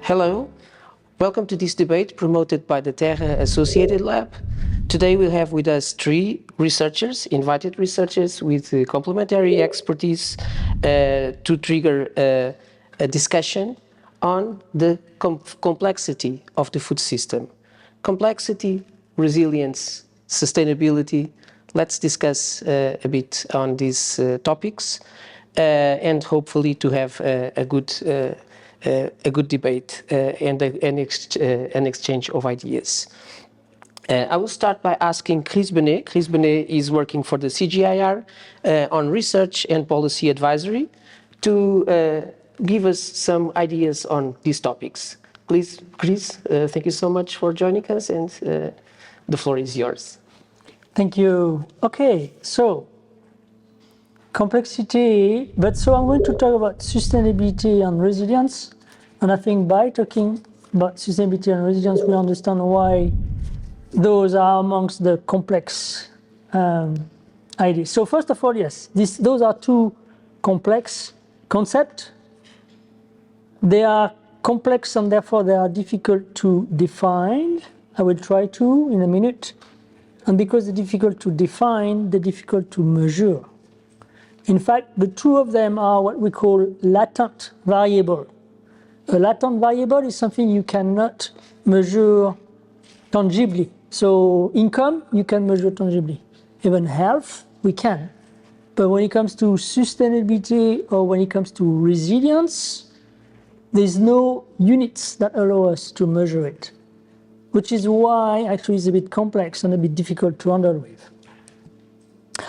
Hello, welcome to this debate promoted by the TERRA Associated Lab. Today we'll have with us three researchers, invited researchers with complementary expertise to trigger a discussion on the complexity of the food system. Complexity, resilience, sustainability. Let's discuss a bit on these topics and hopefully to have a good debate and an exchange of ideas. I will start by asking Christophe Béné. Christophe Béné is working for the CGIAR on research and policy advisory to give us some ideas on these topics. Please, Chris, thank you so much for joining us, and the floor is yours. Thank you. Okay, so complexity, but so I'm going to talk about sustainability and resilience. And I think by talking about sustainability and resilience, we understand why those are amongst the complex ideas. So first of all, yes, those are two complex concepts. They are complex and therefore they are difficult to define. I will try to in a minute. And because they're difficult to define, they're difficult to measure. In fact, the two of them are what we call latent variable. A latent variable is something you cannot measure tangibly. So income, you can measure tangibly. Even health, we can. But when it comes to sustainability or when it comes to resilience, there's no units that allow us to measure it, which is why actually it's a bit complex and a bit difficult to handle with.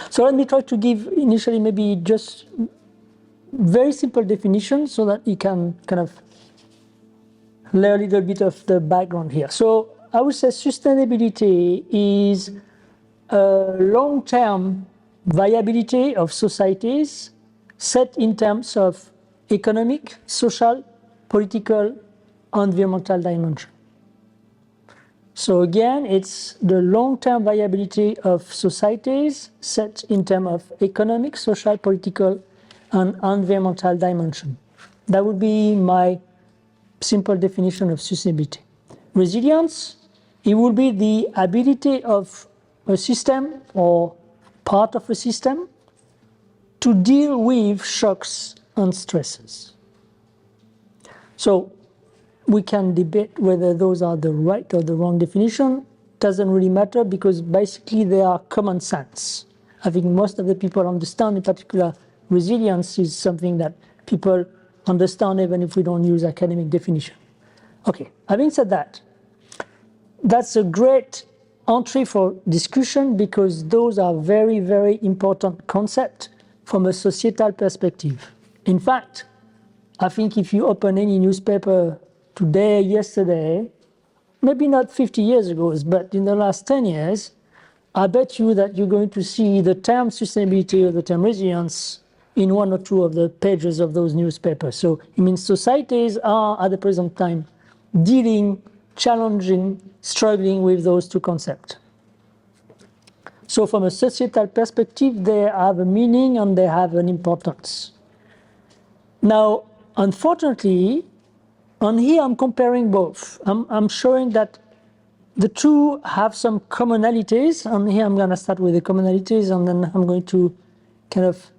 So let me try to give initially maybe just very simple definitions so that you can kind of lay a little bit of the background here. So I would say sustainability is a long-term viability of societies set in terms of economic, social, political, environmental dimension. So again, it's the long-term viability of societies set in terms of economic, social, political, and environmental dimension. That would be my simple definition of sustainability. Resilience, it will be the ability of a system or part of a system to deal with shocks and stresses. So we can debate whether those are the right or the wrong definition. Doesn't really matter because basically they are common sense. I think most of the people understand, in particular, resilience is something that people understand even if we don't use academic definition. Okay, having said that, that's a great entry for discussion because those are very, very important concepts from a societal perspective. In fact, I think if you open any newspaper today, yesterday, maybe not 50 years ago, but in the last 10 years, I bet you that you're going to see the term sustainability or the term resilience in one or two of the pages of those newspapers. So it means societies are at the present time dealing, challenging, struggling with those two concepts. So from a societal perspective, they have a meaning and they have an importance. Now, unfortunately, on here I'm comparing both. I'm showing that the two have some commonalities, and here I'm going to start with the commonalities, and then I'm going to kind of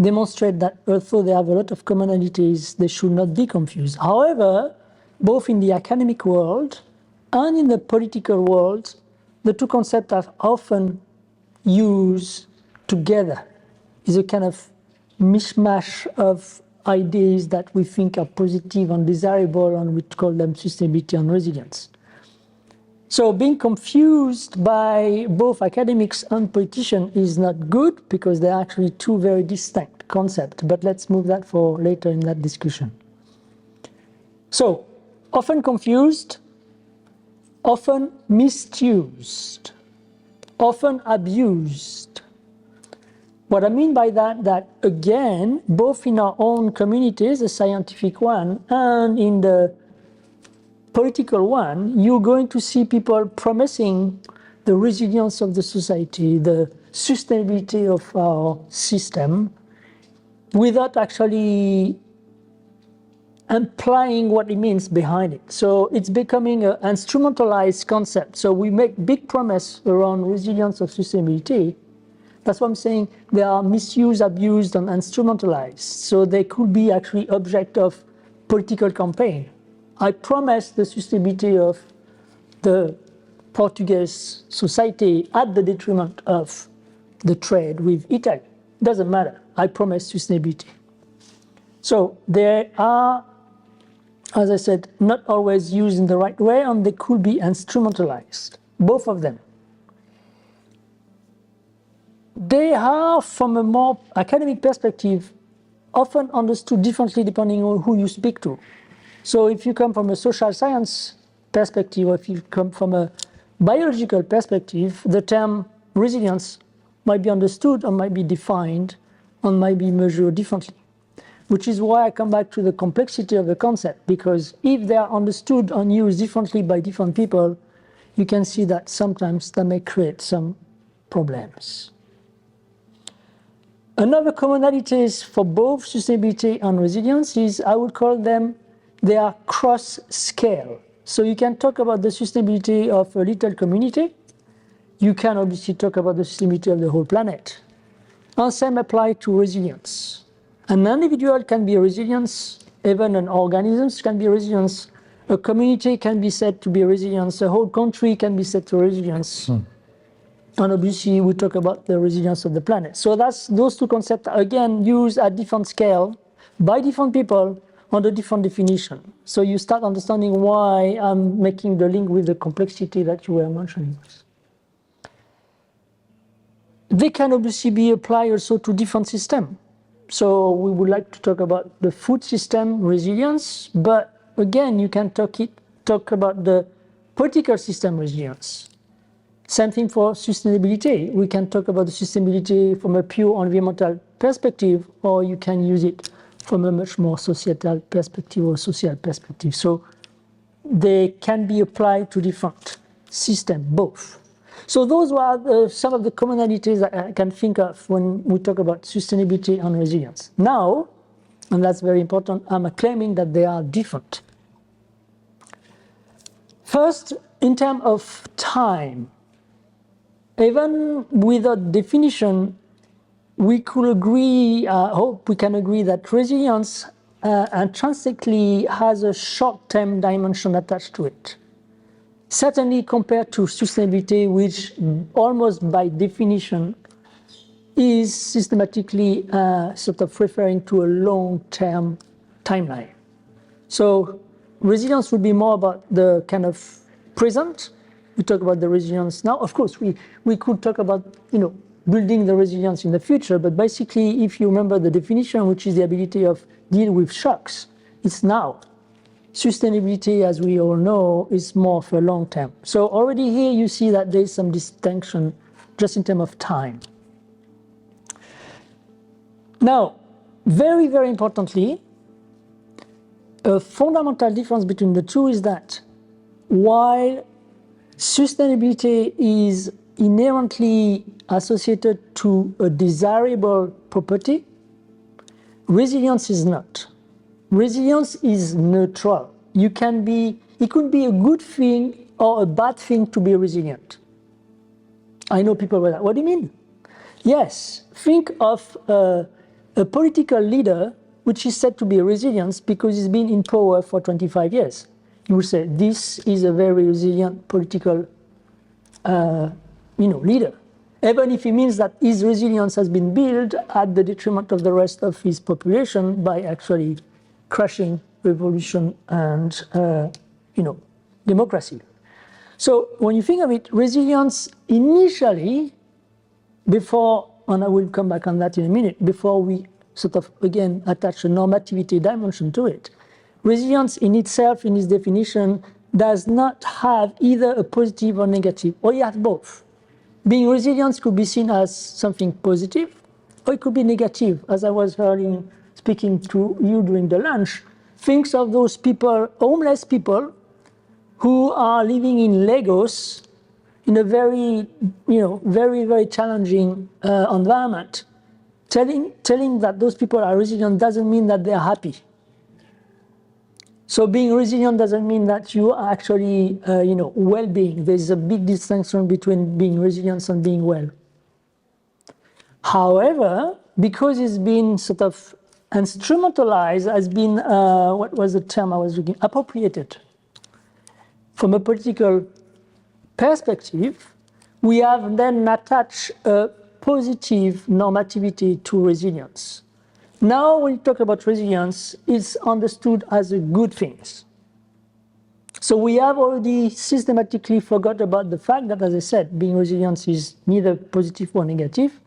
demonstrate that although they have a lot of commonalities, they should not be confused. However, both in the academic world and in the political world, the two concepts are often used together. It's a kind of mishmash of ideas that we think are positive and desirable, and we call them sustainability and resilience. So being confused by both academics and politicians is not good because they're actually two very distinct concepts, but let's move that for later in that discussion. So, often confused, often misused, often abused. What I mean by that again, both in our own communities, the scientific one, and in the political one, you're going to see people promising the resilience of the society, the sustainability of our system, without actually implying what it means behind it. So it's becoming an instrumentalized concept. So we make big promise around resilience or sustainability. That's what I'm saying. They are misused, abused, and instrumentalized. So they could be actually object of political campaign. I promise the sustainability of the Portuguese society at the detriment of the trade with Italy. Doesn't matter. I promise sustainability. So they are, as I said, not always used in the right way, and they could be instrumentalized, both of them. They are, from a more academic perspective, often understood differently depending on who you speak to. So if you come from a social science perspective, or if you come from a biological perspective, the term resilience might be understood and might be defined and might be measured differently. Which is why I come back to the complexity of the concept, because if they are understood and used differently by different people, you can see that sometimes that may create some problems. Another commonalities for both sustainability and resilience is, I would call them, they are cross-scale. So you can talk about the sustainability of a little community. You can obviously talk about the sustainability of the whole planet. And same apply to resilience. An individual can be resilient, even an organism can be resilient, a community can be said to be resilient, a whole country can be said to resilience. And obviously we talk about the resilience of the planet. So that's those two concepts are again used at different scale by different people under different definition. So you start understanding why I'm making the link with the complexity that you were mentioning. They can obviously be applied also to different systems. So we would like to talk about the food system resilience, but again, you can talk about the political system resilience. Same thing for sustainability. We can talk about the sustainability from a pure environmental perspective, or you can use it from a much more societal perspective or social perspective. So they can be applied to different systems, both. So those were some of the commonalities that I can think of when we talk about sustainability and resilience. Now, and that's very important, I'm claiming that they are different. First, in terms of time, even without definition, we could agree, hope we can agree that resilience intrinsically has a short-term dimension attached to it. Certainly compared to sustainability, which almost by definition is systematically sort of referring to a long-term timeline. So resilience would be more about the kind of present. We talk about the resilience now. Of course, we could talk about, building the resilience in the future, but basically, if you remember the definition, which is the ability of deal with shocks, it's now. Sustainability, as we all know, is more for long term. So already here you see that there's some distinction just in terms of time. Now, very, very importantly, a fundamental difference between the two is that while sustainability is inherently associated to a desirable property, resilience is not. Resilience is neutral. It could be a good thing or a bad thing to be resilient. I know people will like, what do you mean? Yes, think of a political leader which is said to be resilient because he's been in power for 25 years. You will say, this is a very resilient political leader. Even if it means that his resilience has been built at the detriment of the rest of his population by actually crushing revolution and democracy. So when you think of it, resilience initially, before, and I will come back on that in a minute, before we sort of again attach a normativity dimension to it, resilience in itself, in its definition, does not have either a positive or negative, or it has both. Being resilient could be seen as something positive, or it could be negative, as I was speaking to you during the lunch. Think of those people, homeless people, who are living in Lagos in a very, very, very challenging environment. Telling that those people are resilient doesn't mean that they are happy. So being resilient doesn't mean that you are actually, well-being. There's a big distinction between being resilient and being well. However, because it's been sort of instrumentalized, has been, what was the term I was looking, appropriated from a political perspective, we have then attached a positive normativity to resilience. Now, when you talk about resilience, it's understood as a good thing. So we have already systematically forgot about the fact that, as I said, being resilient is neither positive or negative.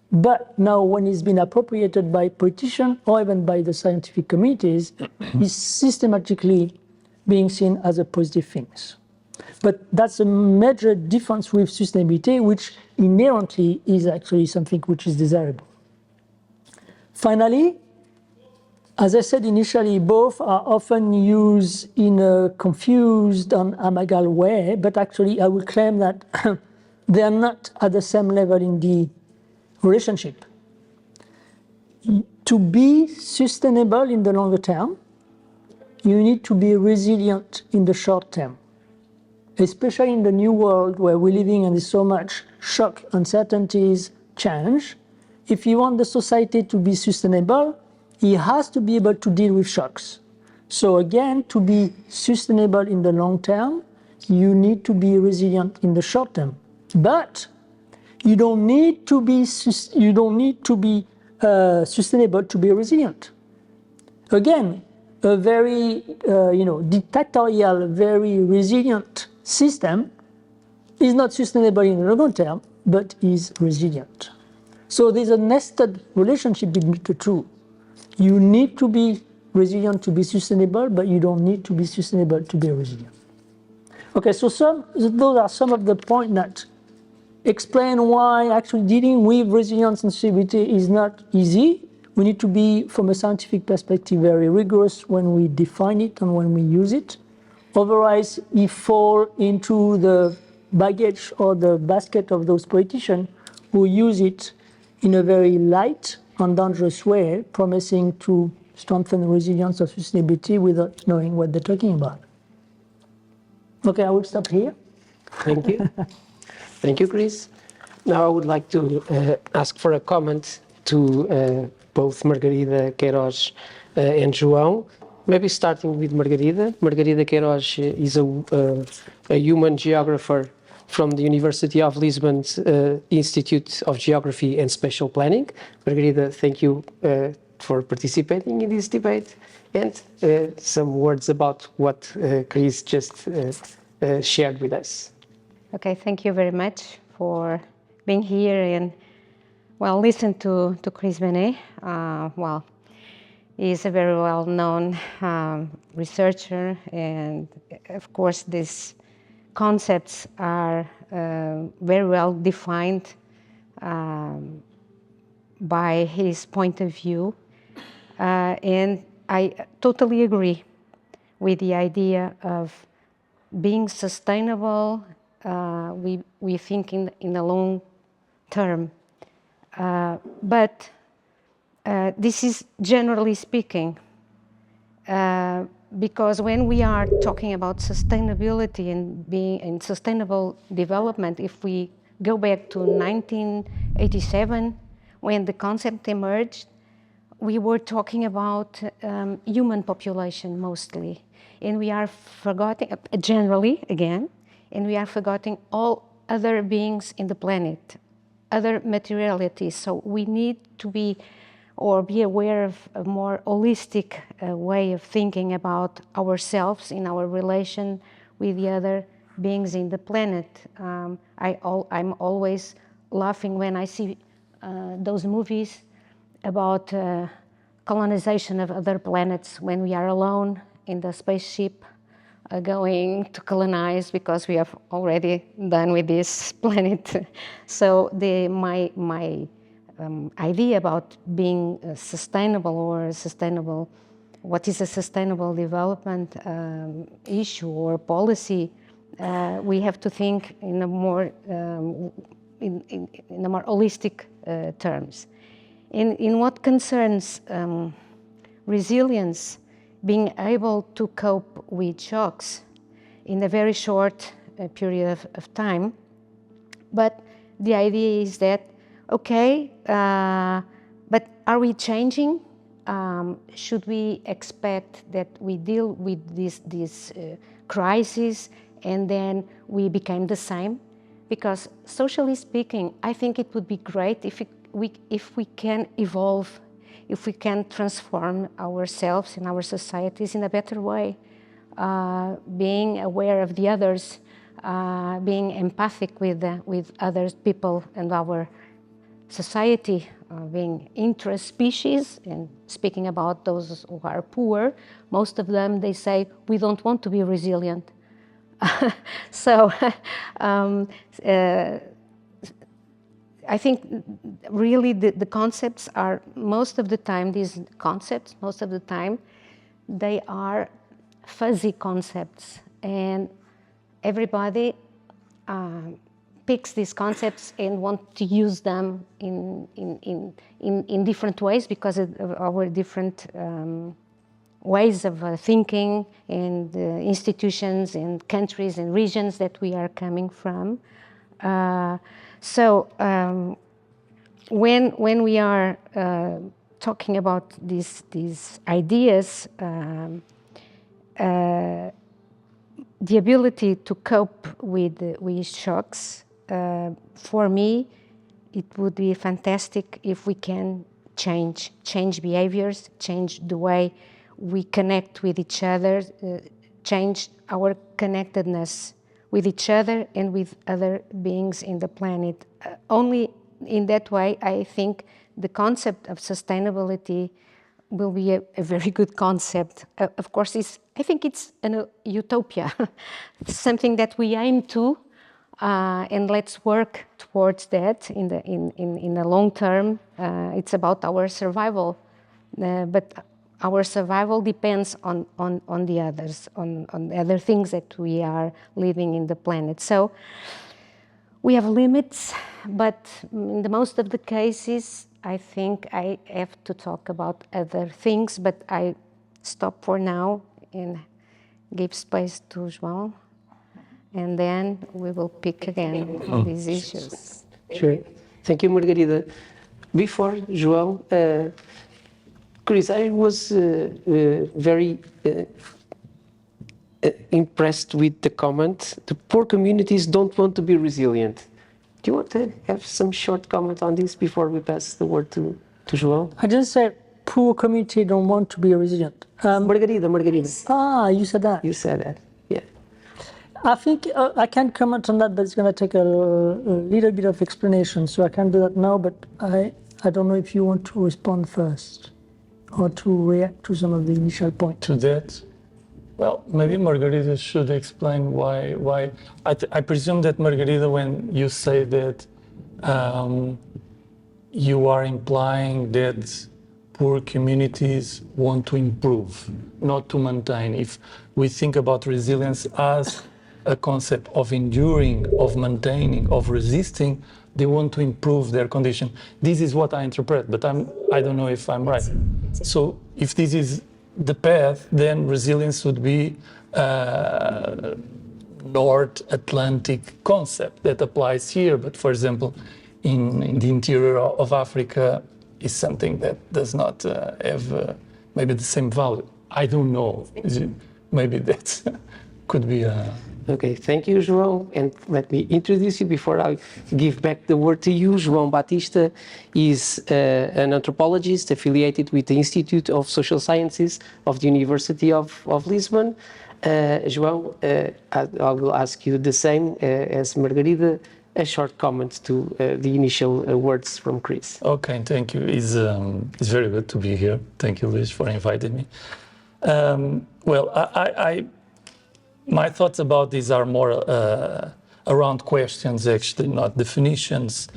But now, when it's been appropriated by politicians or even by the scientific communities, it's systematically being seen as a positive thing. But that's a major difference with sustainability, which inherently is actually something which is desirable. Finally, as I said initially, both are often used in a confused and amagal way, but actually I will claim that they are not at the same level in the relationship. To be sustainable in the longer term, you need to be resilient in the short term, especially in the new world where we're living and there's so much shock, uncertainties, change. If you want the society to be sustainable, it has to be able to deal with shocks. So again, to be sustainable in the long term, you need to be resilient in the short term. But you don't need to be sustainable to be resilient. Again, a very dictatorial, very resilient system is not sustainable in the long term, but is resilient. So there's a nested relationship between the two. You need to be resilient to be sustainable, but you don't need to be sustainable to be resilient. Okay, so those are some of the points that explain why actually dealing with resilience and sustainability is not easy. We need to be, from a scientific perspective, very rigorous when we define it and when we use it. Otherwise, we fall into the baggage or the basket of those politicians who use it in a very light and dangerous way, promising to strengthen the resilience of sustainability without knowing what they're talking about. Okay, I will stop here. Thank you. Thank you, Chris. Now I would like to ask for a comment to both Margarida Queirós and João. Maybe starting with Margarida. Margarida Queirós is a human geographer from the University of Lisbon's Institute of Geography and Spatial Planning. Margarida, thank you for participating in this debate, and some words about what Chris just shared with us. Okay, thank you very much for being here and, well, listen to Chris Béné. He's a very well-known researcher, and of course these concepts are very well defined by his point of view. And I totally agree with the idea of being sustainable. We think in the long term, but this is generally speaking, because when we are talking about sustainability and being in sustainable development, if we go back to 1987, when the concept emerged, we were talking about human population mostly, and we are forgetting, generally again, and we are forgetting all other beings in the planet, other materialities. So we need to be aware of a more holistic way of thinking about ourselves in our relation with the other beings in the planet. I'm always laughing when I see those movies about colonization of other planets, when we are alone in the spaceship going to colonize because we have already done with this planet. So my idea about being sustainable or sustainable, what is a sustainable development issue or policy, we have to think in a more in a more holistic terms. In what concerns resilience, being able to cope with shocks in a very short period of time. But the idea is that, okay, but are we changing? Should we expect that we deal with this crisis and then we became the same? Because socially speaking, I think it would be great if we can evolve, if we can transform ourselves and our societies in a better way, being aware of the others, being empathic with other people and our society, being interspecies, and speaking about those who are poor, most of them, they say, we don't want to be resilient. So I think really the concepts are, most of the time, they are fuzzy concepts, and everybody picks these concepts and want to use them in different ways because of our different ways of thinking and institutions and countries and regions that we are coming from. So when we are talking about these ideas, the ability to cope with shocks, for me, it would be fantastic if we can change behaviors, change the way we connect with each other, change our connectedness with each other and with other beings in the planet. Only in that way, I think the concept of sustainability will be a very good concept. Of course, I think it's a utopia, something that we aim to, and let's work towards that in the long term. It's about our survival, but our survival depends on the others, on other things that we are living in the planet. So we have limits, but in the most of the cases, I think I have to talk about other things, but I stop for now and give space to João, and then we will pick again on these issues. Sure. Thank you, Margarida. Before João, Chris, I was very impressed with the comment, the poor communities don't want to be resilient. Do you want to have some short comment on this before we pass the word to João? I didn't say poor community don't want to be resilient. Margarida. Ah, you said that. You said that, yeah. I think I can comment on that, but it's going to take a little bit of explanation, so I can't do that now, but I don't know if you want to respond first or to react to some of the initial points. To that? Well, maybe Margarida should explain why. I presume that Margarida, when you say that you are implying that poor communities want to improve, not to maintain. If we think about resilience as a concept of enduring, of maintaining, of resisting, they want to improve their condition. This is what I interpret, but I don't know if I'm right. So if this is the path, then resilience would be a North Atlantic concept that applies here. But for example, in the interior of Africa, is something that does not have maybe the same value. I don't know. Maybe that could be a... Okay, thank you, João. And let me introduce you before I give back the word to you. João Baptista is an anthropologist affiliated with the Institute of Social Sciences of the University of Lisbon. João, I will ask you the same as Margarida, a short comment to the initial words from Chris. Okay, thank you. It's very good to be here. Thank you, Luís, for inviting me. Well, my thoughts about these are more around questions, actually, not definitions,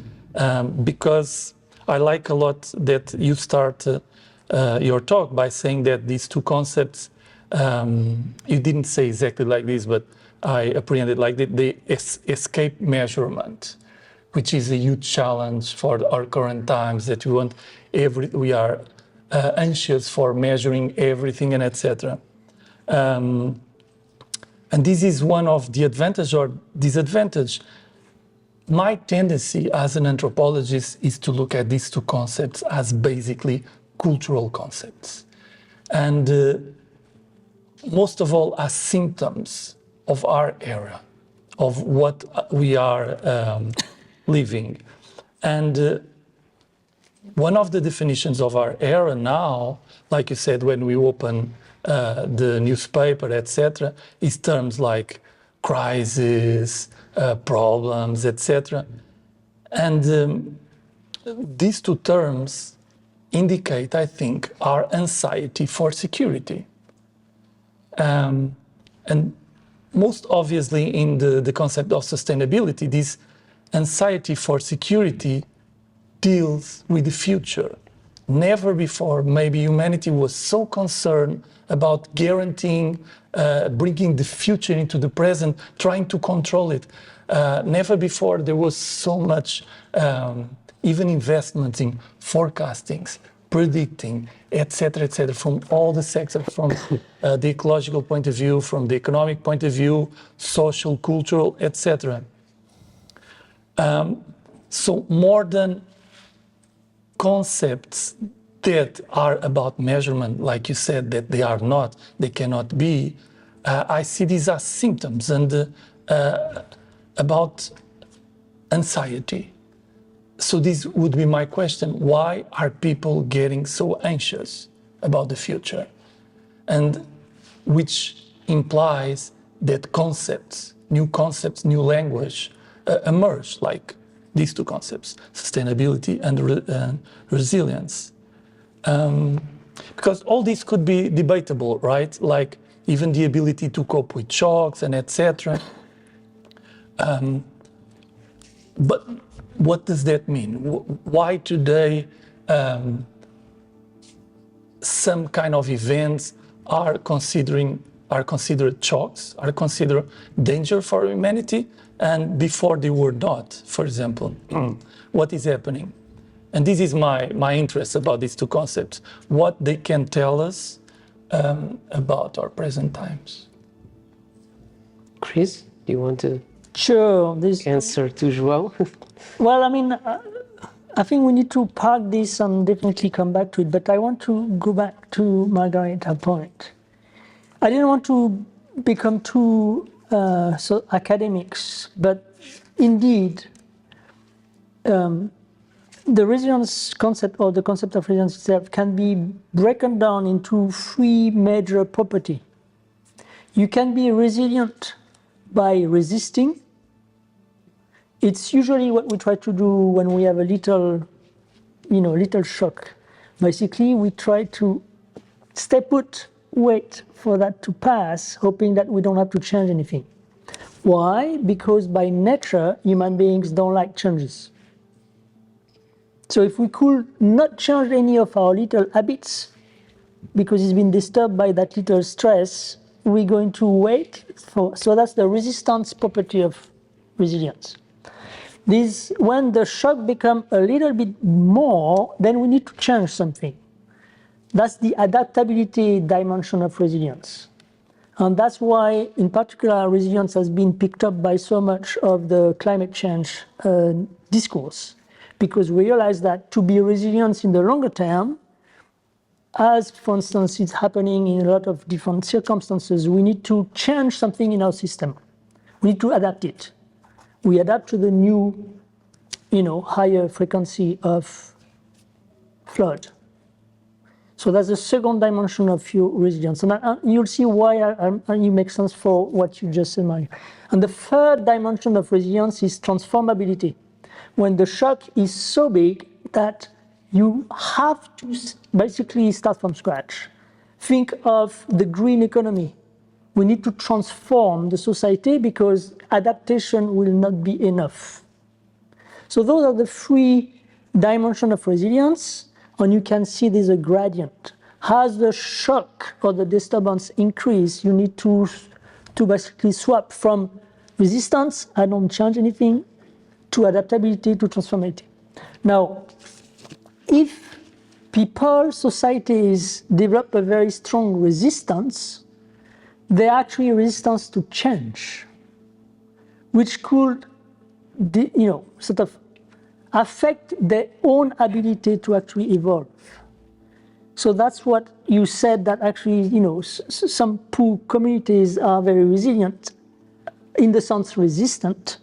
because I like a lot that you start your talk by saying that these two concepts, you didn't say exactly like this, but I apprehended like that, they escape measurement, which is a huge challenge for our current times, that we are anxious for measuring everything and etc. And this is one of the advantage or disadvantage. My tendency as an anthropologist is to look at these two concepts as basically cultural concepts. And most of all as symptoms of our era, of what we are living. And one of the definitions of our era now, like you said, when we open the newspaper, etc., is terms like crisis, problems, etc. And these two terms indicate, I think, our anxiety for security. And most obviously in the concept of sustainability, this anxiety for security deals with the future. Never before maybe humanity was so concerned about guaranteeing, bringing the future into the present, trying to control it. Never before there was so much even investment in forecastings, predicting, etc., from all the sectors, from the ecological point of view, from the economic point of view, social, cultural, etc. So more than concepts that are about measurement, like you said, that they are not, they cannot be, I see these as symptoms and about anxiety. So this would be my question. Why are people getting so anxious about the future? And which implies that concepts, new language emerge, like these two concepts, sustainability and resilience. Because all this could be debatable, right? Like even the ability to cope with shocks and etc. But what does that mean? Why today some kind of events are considered shocks, are considered danger for humanity, and before they were not, for example? What is happening? And this is my interest about these two concepts, what they can tell us about our present times. Chris, do you want to answer to João? Well, I mean, I think we need to park this and definitely come back to it, but I want to go back to Margarita's point. I didn't want to become too academics, but indeed, the resilience concept or the concept of resilience itself can be broken down into three major properties. You can be resilient by resisting. It's usually what we try to do when we have a little shock. Basically, we try to stay put, wait for that to pass, hoping that we don't have to change anything. Why? Because by nature, human beings don't like changes. So if we could not change any of our little habits, because it's been disturbed by that little stress, we're going to wait for, so that's the resistance property of resilience. This, when the shock becomes a little bit more, then we need to change something. That's the adaptability dimension of resilience. And that's why, in particular, resilience has been picked up by so much of the climate change discourse, because we realize that to be resilient in the longer term, as, for instance, it's happening in a lot of different circumstances, we need to change something in our system. We need to adapt it. We adapt to the new, higher frequency of flood. So that's the second dimension of your resilience. And you'll see why it makes sense for what you just said, Mario. And the third dimension of resilience is transformability. When the shock is so big that you have to basically start from scratch. Think of the green economy. We need to transform the society because adaptation will not be enough. So those are the three dimensions of resilience, and you can see there's a gradient. As the shock or the disturbance increase, you need to basically swap from resistance, I don't change anything, to adaptability, to transformability. Now, if people, societies develop a very strong resistance, they're actually resistance to change, which could, sort of affect their own ability to actually evolve. So that's what you said, that actually, some poor communities are very resilient, in the sense resistant,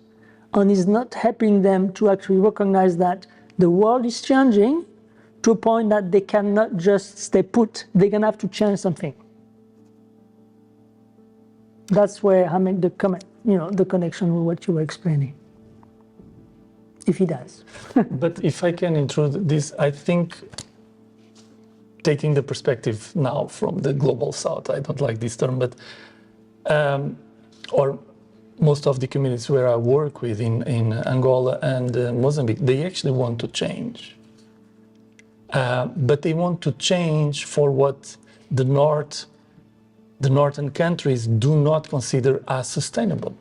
and is not helping them to actually recognize that the world is changing to a point that they cannot just stay put. They're gonna have to change something. That's where I make the comment, the connection with what you were explaining. If he does. But if I can intrude this, I think, taking the perspective now from the global south, I don't like this term, but, or most of the communities where I work with in Angola and Mozambique, they actually want to change. But they want to change for what the northern countries do not consider as sustainable.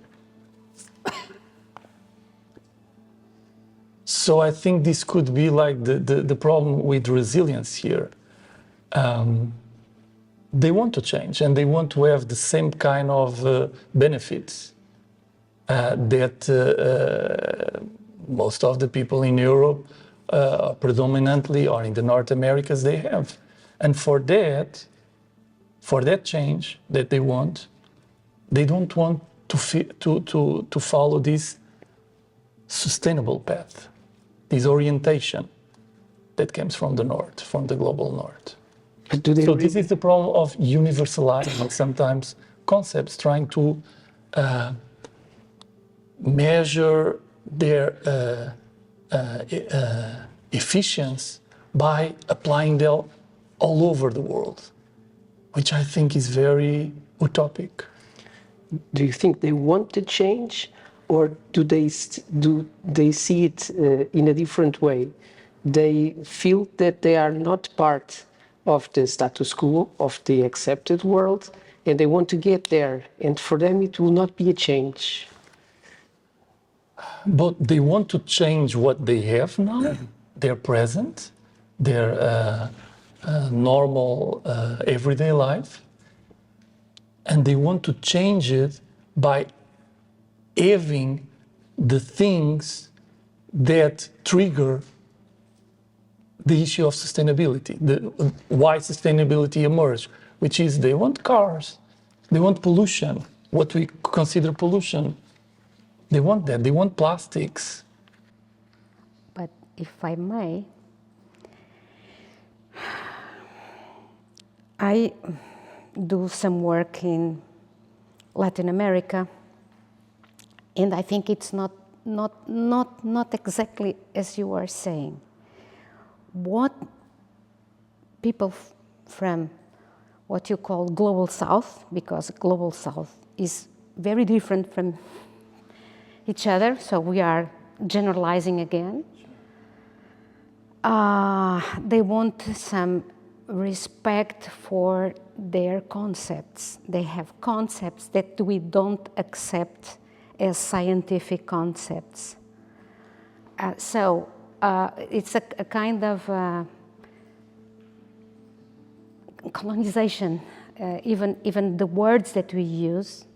So I think this could be like the problem with resilience here. They want to change and they want to have the same kind of benefits that most of the people in Europe, predominantly, or in the North Americas, they have. And for that change that they want, they don't want to follow this sustainable path, this orientation that comes from the north, from the global north. So this is the problem of universalizing sometimes concepts, trying to measure their efficiency by applying them all over the world, which I think is very utopic. Do you think they want to change, or do they see it in a different way? They feel that they are not part of the status quo, of the accepted world, and they want to get there, and for them it will not be a change. But they want to change what they have now, their present, their normal everyday life, and they want to change it by having the things that trigger the issue of sustainability, why sustainability emerged, which is they want cars, they want pollution, what we consider pollution. They want that, they want plastics. But if I may, I do some work in Latin America, and I think it's not exactly as you are saying. What people from what you call global south, because global south is very different from each other, so we are generalizing again. They want some respect for their concepts. They have concepts that we don't accept as scientific concepts. So it's a kind of colonization. Even the words that we use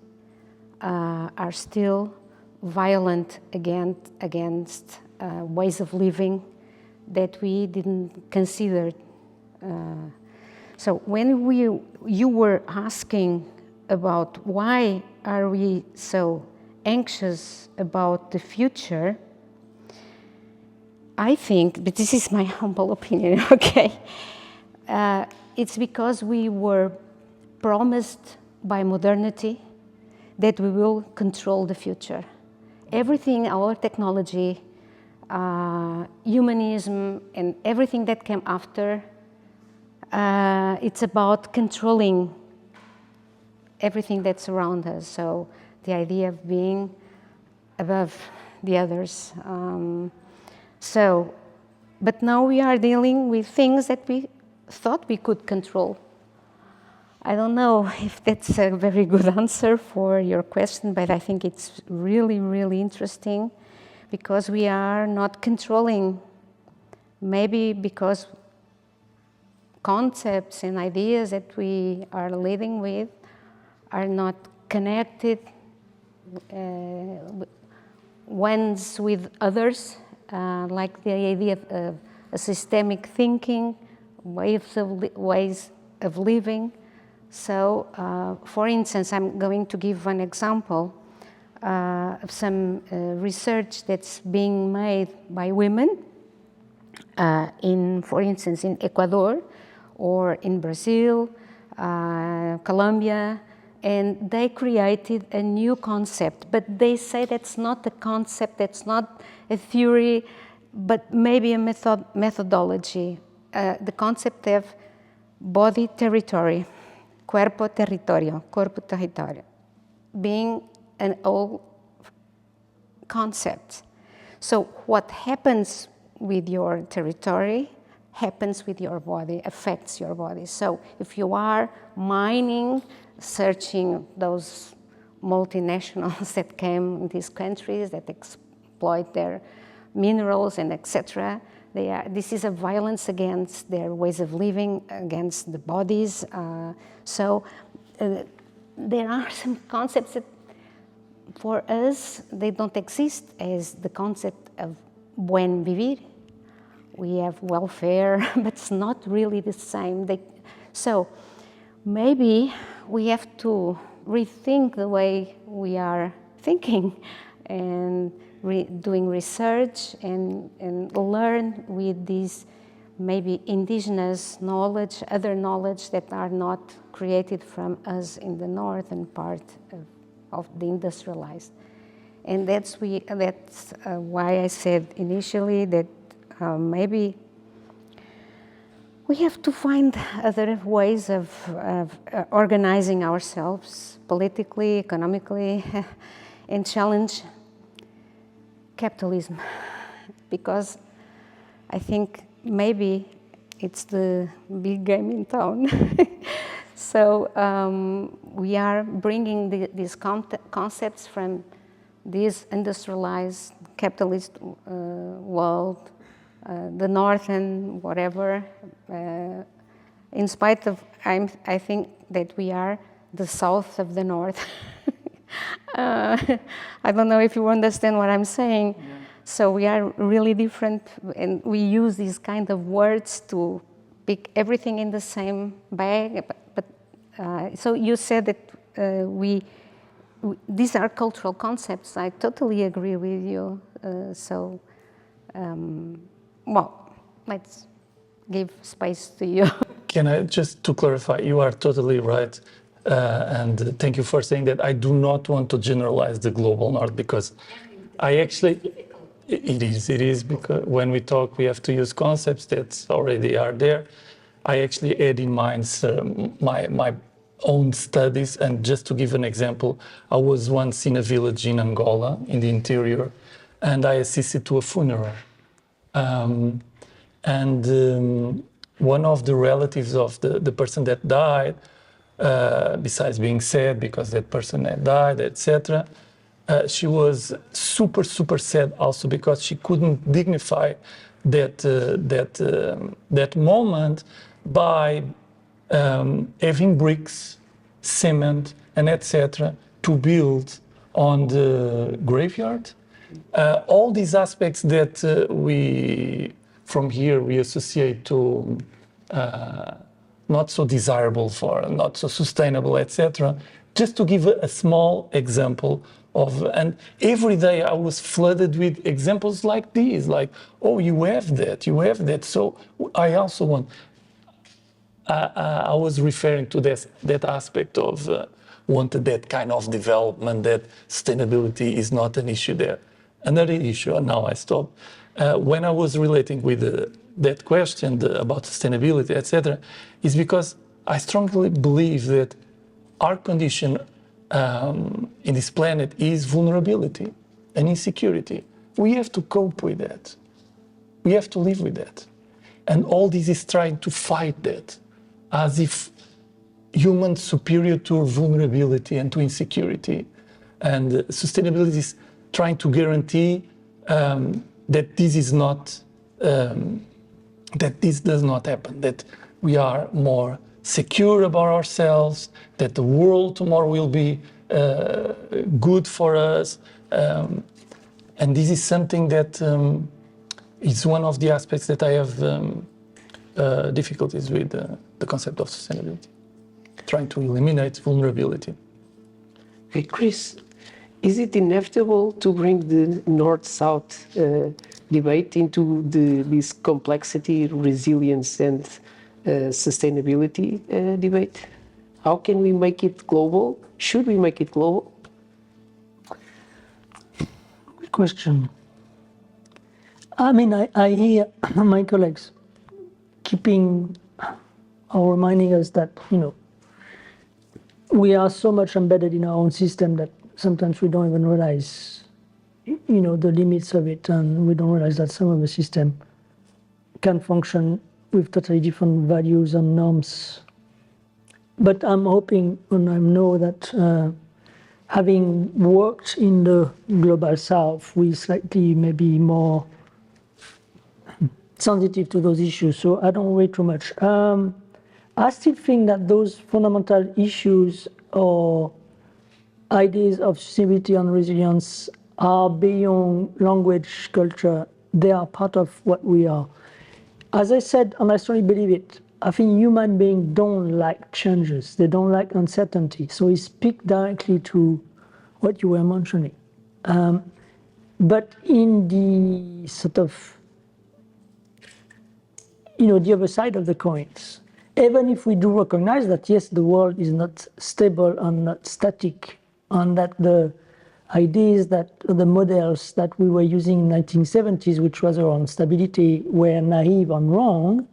are still violent against ways of living that we didn't consider. So when you were asking about why are we so anxious about the future, I think, but this is my humble opinion, okay, it's because we were promised by modernity that we will control the future. Everything, our technology, humanism, and everything that came after, it's about controlling everything that's around us. So the idea of being above the others. But now we are dealing with things that we thought we could control. I don't know if that's a very good answer for your question, but I think it's really, really interesting because we are not controlling. Maybe because concepts and ideas that we are living with are not connected ones with others, like the idea of a systemic thinking, ways of living. So, for instance, I'm going to give one example of some research that's being made by women for instance, in Ecuador or in Brazil, Colombia, and they created a new concept, but they say that's not a concept, that's not a theory, but maybe a methodology. The concept of body territory, corpo territorio, being an old concept. So what happens with your territory happens with your body, affects your body. So if you are mining, searching those multinationals that came in these countries that exploit their minerals and etc., this is a violence against their ways of living, against the bodies. So there are some concepts that for us, they don't exist as the concept of buen vivir. We have welfare, but it's not really the same. So maybe we have to rethink the way we are thinking and doing research and learn with these maybe indigenous knowledge, other knowledge that are not created from us in the northern part of the industrialized. And that's why I said initially that maybe we have to find other ways of organizing ourselves politically, economically, and challenge capitalism, because I think maybe it's the big game in town. So we are bringing these concepts from this industrialized capitalist world, the north and whatever, in spite of, I think that we are the south of the north. I don't know if you understand what I'm saying. Yeah. So we are really different, and we use these kind of words to pick everything in the same bag. So you said that these are cultural concepts. I totally agree with you. Well, let's give space to you. Can I just to clarify? You are totally right. And thank you for saying that. I do not want to generalize the global north, because I actually, it is because when we talk, we have to use concepts that already are there. I actually had in mind my own studies, and just to give an example, I was once in a village in Angola, in the interior, and I assisted to a funeral. One of the relatives of the person that died, besides being sad because that person had died, etc., she was super sad also because she couldn't dignify that moment by having bricks, cement, and etc. to build on the graveyard. All these aspects that from here we associate to not so desirable, for not so sustainable, etc. Just to give a small example of, and every day I was flooded with examples like these, like, oh, you have that. So I also want, I was referring to that aspect of wanted that kind of development, that sustainability is not an issue there. Another issue, and now I stop. When I was relating with that question about sustainability, etc., is because I strongly believe that our condition in this planet is vulnerability and insecurity. We have to cope with that. We have to live with that. And all this is trying to fight that, as if humans superior to vulnerability and to insecurity. And sustainability is trying to guarantee that this is not, that this does not happen, that we are more secure about ourselves, that the world tomorrow will be good for us. And this is something that is one of the aspects that I have difficulties with the concept of sustainability, trying to eliminate vulnerability. Okay, Chris, is it inevitable to bring the North-South debate into this complexity, resilience, and sustainability debate? How can we make it global? Should we make it global? Good question. I mean, I hear my colleagues keeping or reminding us that, we are so much embedded in our own system that sometimes we don't even realize, the limits of it, and we don't realize that some of the system can function with totally different values and norms. But I'm hoping, and I know that having worked in the global south, we slightly maybe more sensitive to those issues, so I don't worry too much. I still think that those fundamental issues or ideas of sustainability and resilience are beyond language, culture. They are part of what we are. As I said, and I strongly believe it, I think human beings don't like changes. They don't like uncertainty. So it speaks directly to what you were mentioning. But in the sort of, the other side of the coins, even if we do recognize that, yes, the world is not stable and not static, and that the ideas that the models that we were using in the 1970s, which was around stability, were naive and wrong,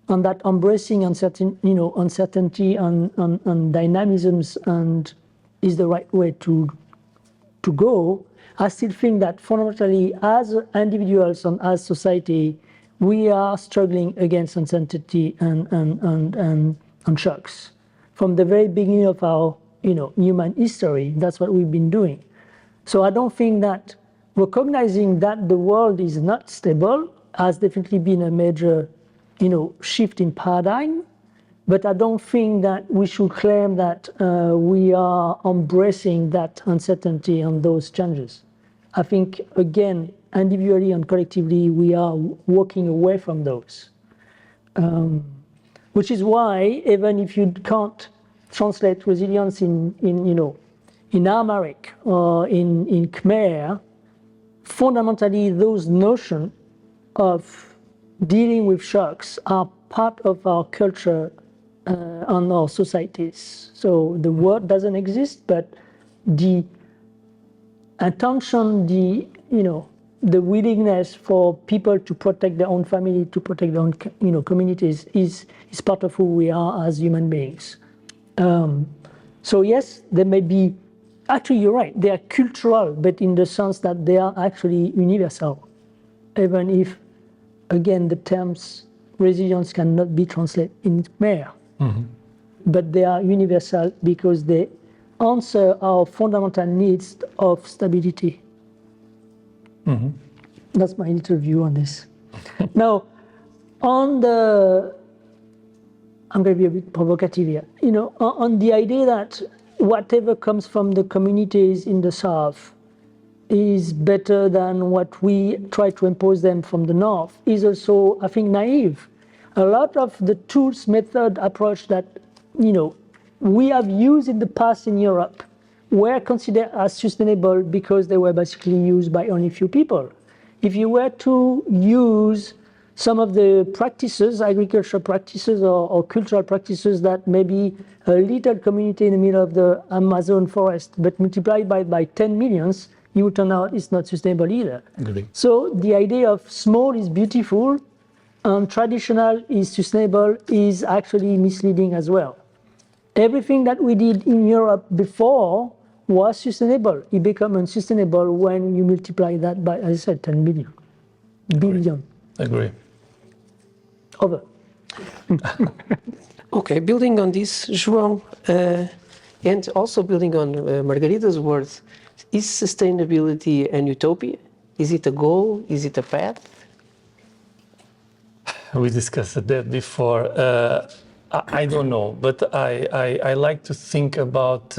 and that embracing uncertainty and dynamisms and is the right way to go, I still think that fundamentally, as individuals and as society, we are struggling against uncertainty and shocks. From the very beginning of our human history, that's what we've been doing. So I don't think that recognizing that the world is not stable has definitely been a major shift in paradigm, but I don't think that we should claim that we are embracing that uncertainty and those changes. I think, again, individually and collectively, we are walking away from those. Which is why, even if you can't translate resilience in Amharic or in Khmer, fundamentally those notions of dealing with shocks are part of our culture and our societies. So the word doesn't exist, but the attention, the willingness for people to protect their own family, to protect their own communities is part of who we are as human beings. So yes, there may be, actually you're right, they are cultural, but in the sense that they are actually universal, even if, again, the terms resilience cannot be translated in Khmer. Mm-hmm. But they are universal because they answer our fundamental needs of stability. Mm-hmm. That's my little view on this. Now, I'm going to be a bit provocative here. On the idea that whatever comes from the communities in the South is better than what we try to impose them from the North is also, I think, naive. A lot of the tools, method, approach that, we have used in the past in Europe were considered as sustainable because they were basically used by only few people. If you were to use some of the practices, agricultural practices or cultural practices that maybe a little community in the middle of the Amazon forest, but multiplied by 10 millions, you would turn out it's not sustainable either. Agree. So the idea of small is beautiful and traditional is sustainable is actually misleading as well. Everything that we did in Europe before was sustainable. It became unsustainable when you multiply that by, as I said, 10 billion. Billion. Agree. Over. Okay, building on this, João, and also building on Margarida's words, is sustainability an utopia? Is it a goal? Is it a path? We discussed that before. I don't know, but I like to think about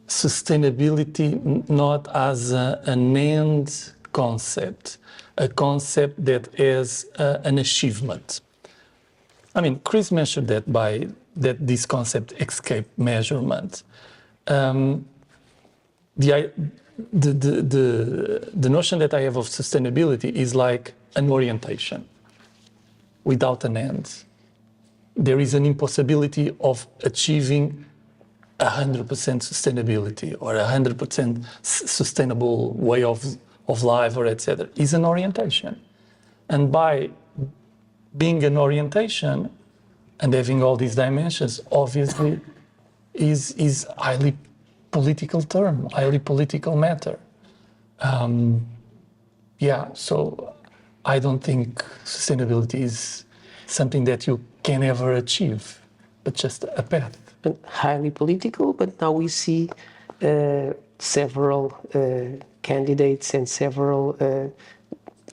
sustainability not as an end concept, a concept that is an achievement. I mean, Chris mentioned that this concept escape measurement. The notion that I have of sustainability is like an orientation without an end. There is an impossibility of achieving 100% sustainability or 100% sustainable way of life or etc. Is an orientation. And by being an orientation and having all these dimensions, obviously is highly political term, highly political matter. So I don't think sustainability is something that you can ever achieve, but just a path. And highly political, but now we see several candidates and several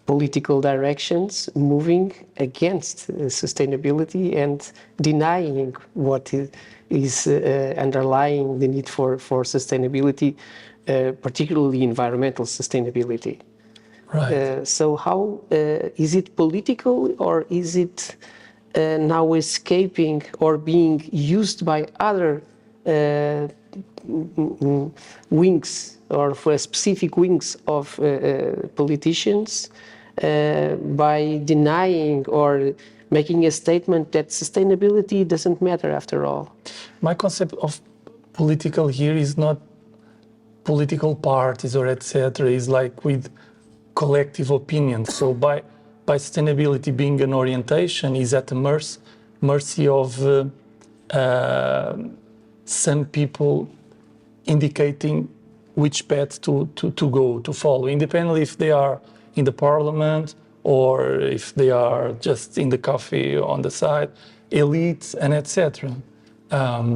political directions moving against sustainability and denying what is underlying the need for sustainability, particularly environmental sustainability. Right. So how is it political, or is it now escaping or being used by other wings or for specific wings of politicians by denying or making a statement that sustainability doesn't matter after all? My concept of political here is not political parties or etc. Is like with collective opinions. So by sustainability being an orientation is at the mercy of some people indicating which path to go, to follow, independently if they are in the parliament or if they are just in the coffee on the side, elites and etc. I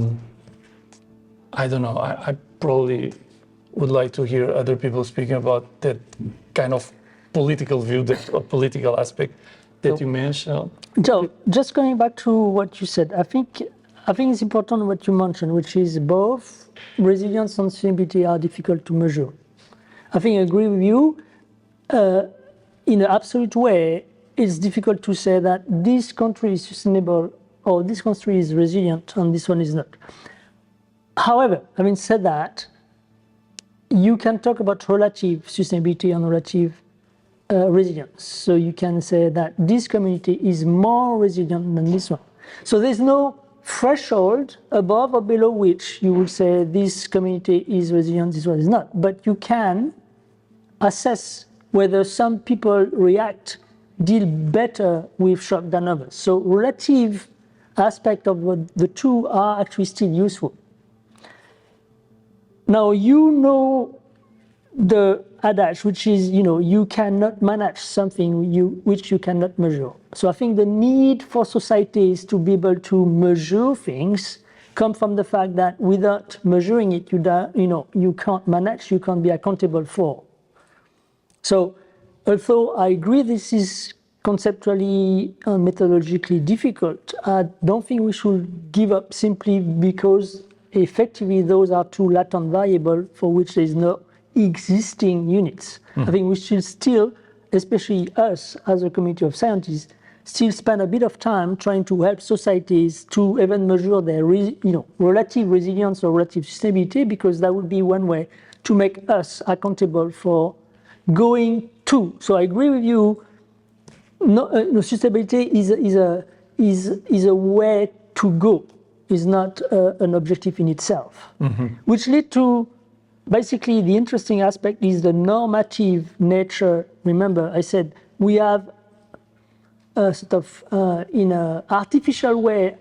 don't know, I probably would like to hear other people speaking about that kind of political view, or political aspect that you mentioned. Joe, just going back to what you said, I think it's important what you mentioned, which is both resilience and sustainability are difficult to measure. I think I agree with you. In an absolute way, it's difficult to say that this country is sustainable or this country is resilient and this one is not. However, having said that, you can talk about relative sustainability and relative resilience. So you can say that this community is more resilient than this one. So there's no threshold above or below which you would say this community is resilient, this one is not. But you can assess whether some people deal better with shock than others. So relative aspect of the two are actually still useful. Now, you know the adage, which is, you cannot manage something which you cannot measure. So I think the need for societies to be able to measure things come from the fact that without measuring it, you can't manage, you can't be accountable for. So although I agree this is conceptually and methodologically difficult, I don't think we should give up simply because effectively those are two latent variables for which there is no existing units. I think we should still, especially us as a community of scientists, still spend a bit of time trying to help societies to even measure their relative resilience or relative sustainability, because that would be one way to make us accountable for going to. So I agree with you, sustainability is a way to go, is not an objective in itself, which lead to basically the interesting aspect is the normative nature. Remember, I said we have sort of in an artificial way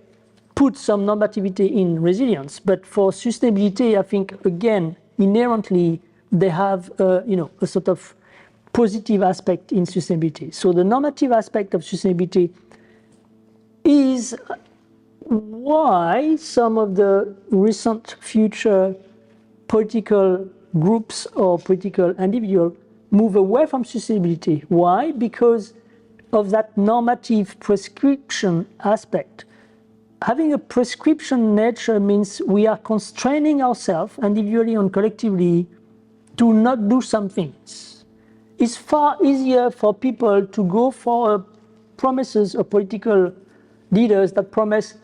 put some normativity in resilience, but for sustainability, I think again inherently they have a sort of positive aspect in sustainability. So the normative aspect of sustainability is why some of the recent future political groups or political individuals move away from sustainability. Why? Because of that normative prescription aspect. Having a prescription nature means we are constraining ourselves individually and collectively to not do some things. It's far easier for people to go for promises of political leaders that promise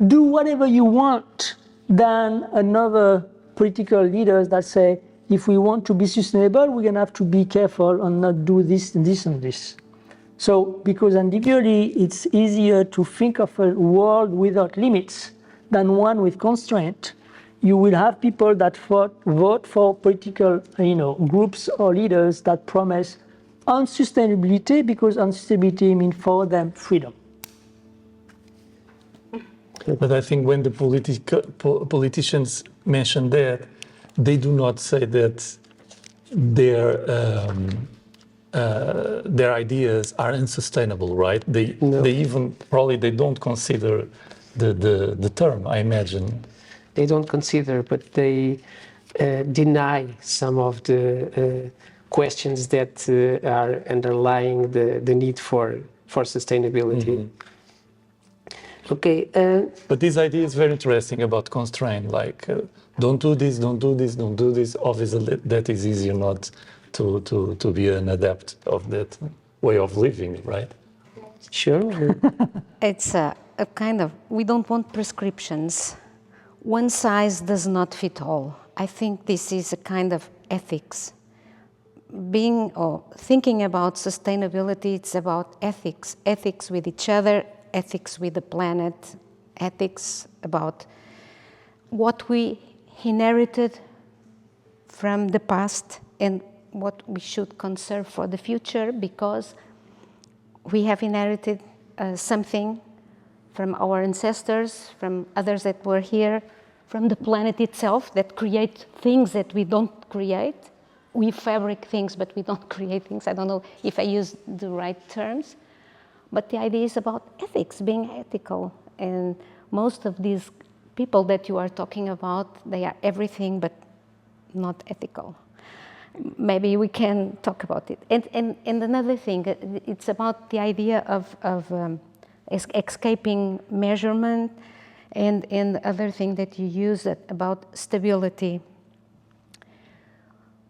do whatever you want than another political leaders that say if we want to be sustainable, we're going to have to be careful and not do this and this and this. So, because individually it's easier to think of a world without limits than one with constraint, you will have people that vote for political groups or leaders that promise unsustainability because unsustainability means for them freedom. But I think when the politicians mention that, they do not say that their ideas are unsustainable, right? They even probably they don't consider the term, I imagine. They don't consider, but they deny some of the questions that are underlying the need for sustainability. Mm-hmm. Okay. But this idea is very interesting about constraint, like don't do this, don't do this, don't do this. Obviously, that is easier not to be an adept of that way of living, right? Sure. It's a kind of, we don't want prescriptions. One size does not fit all. I think this is a kind of ethics. Being or thinking about sustainability, it's about ethics. Ethics with each other, ethics with the planet, ethics about what we inherited from the past and what we should conserve for the future, because we have inherited something from our ancestors, from others that were here, from the planet itself that create things that we don't create. We fabric things, but we don't create things. I don't know if I use the right terms. But the idea is about ethics, being ethical. And most of these people that you are talking about, they are everything but not ethical. Maybe we can talk about it. And another thing, it's about the idea of escaping measurement and the other thing that you use about stability.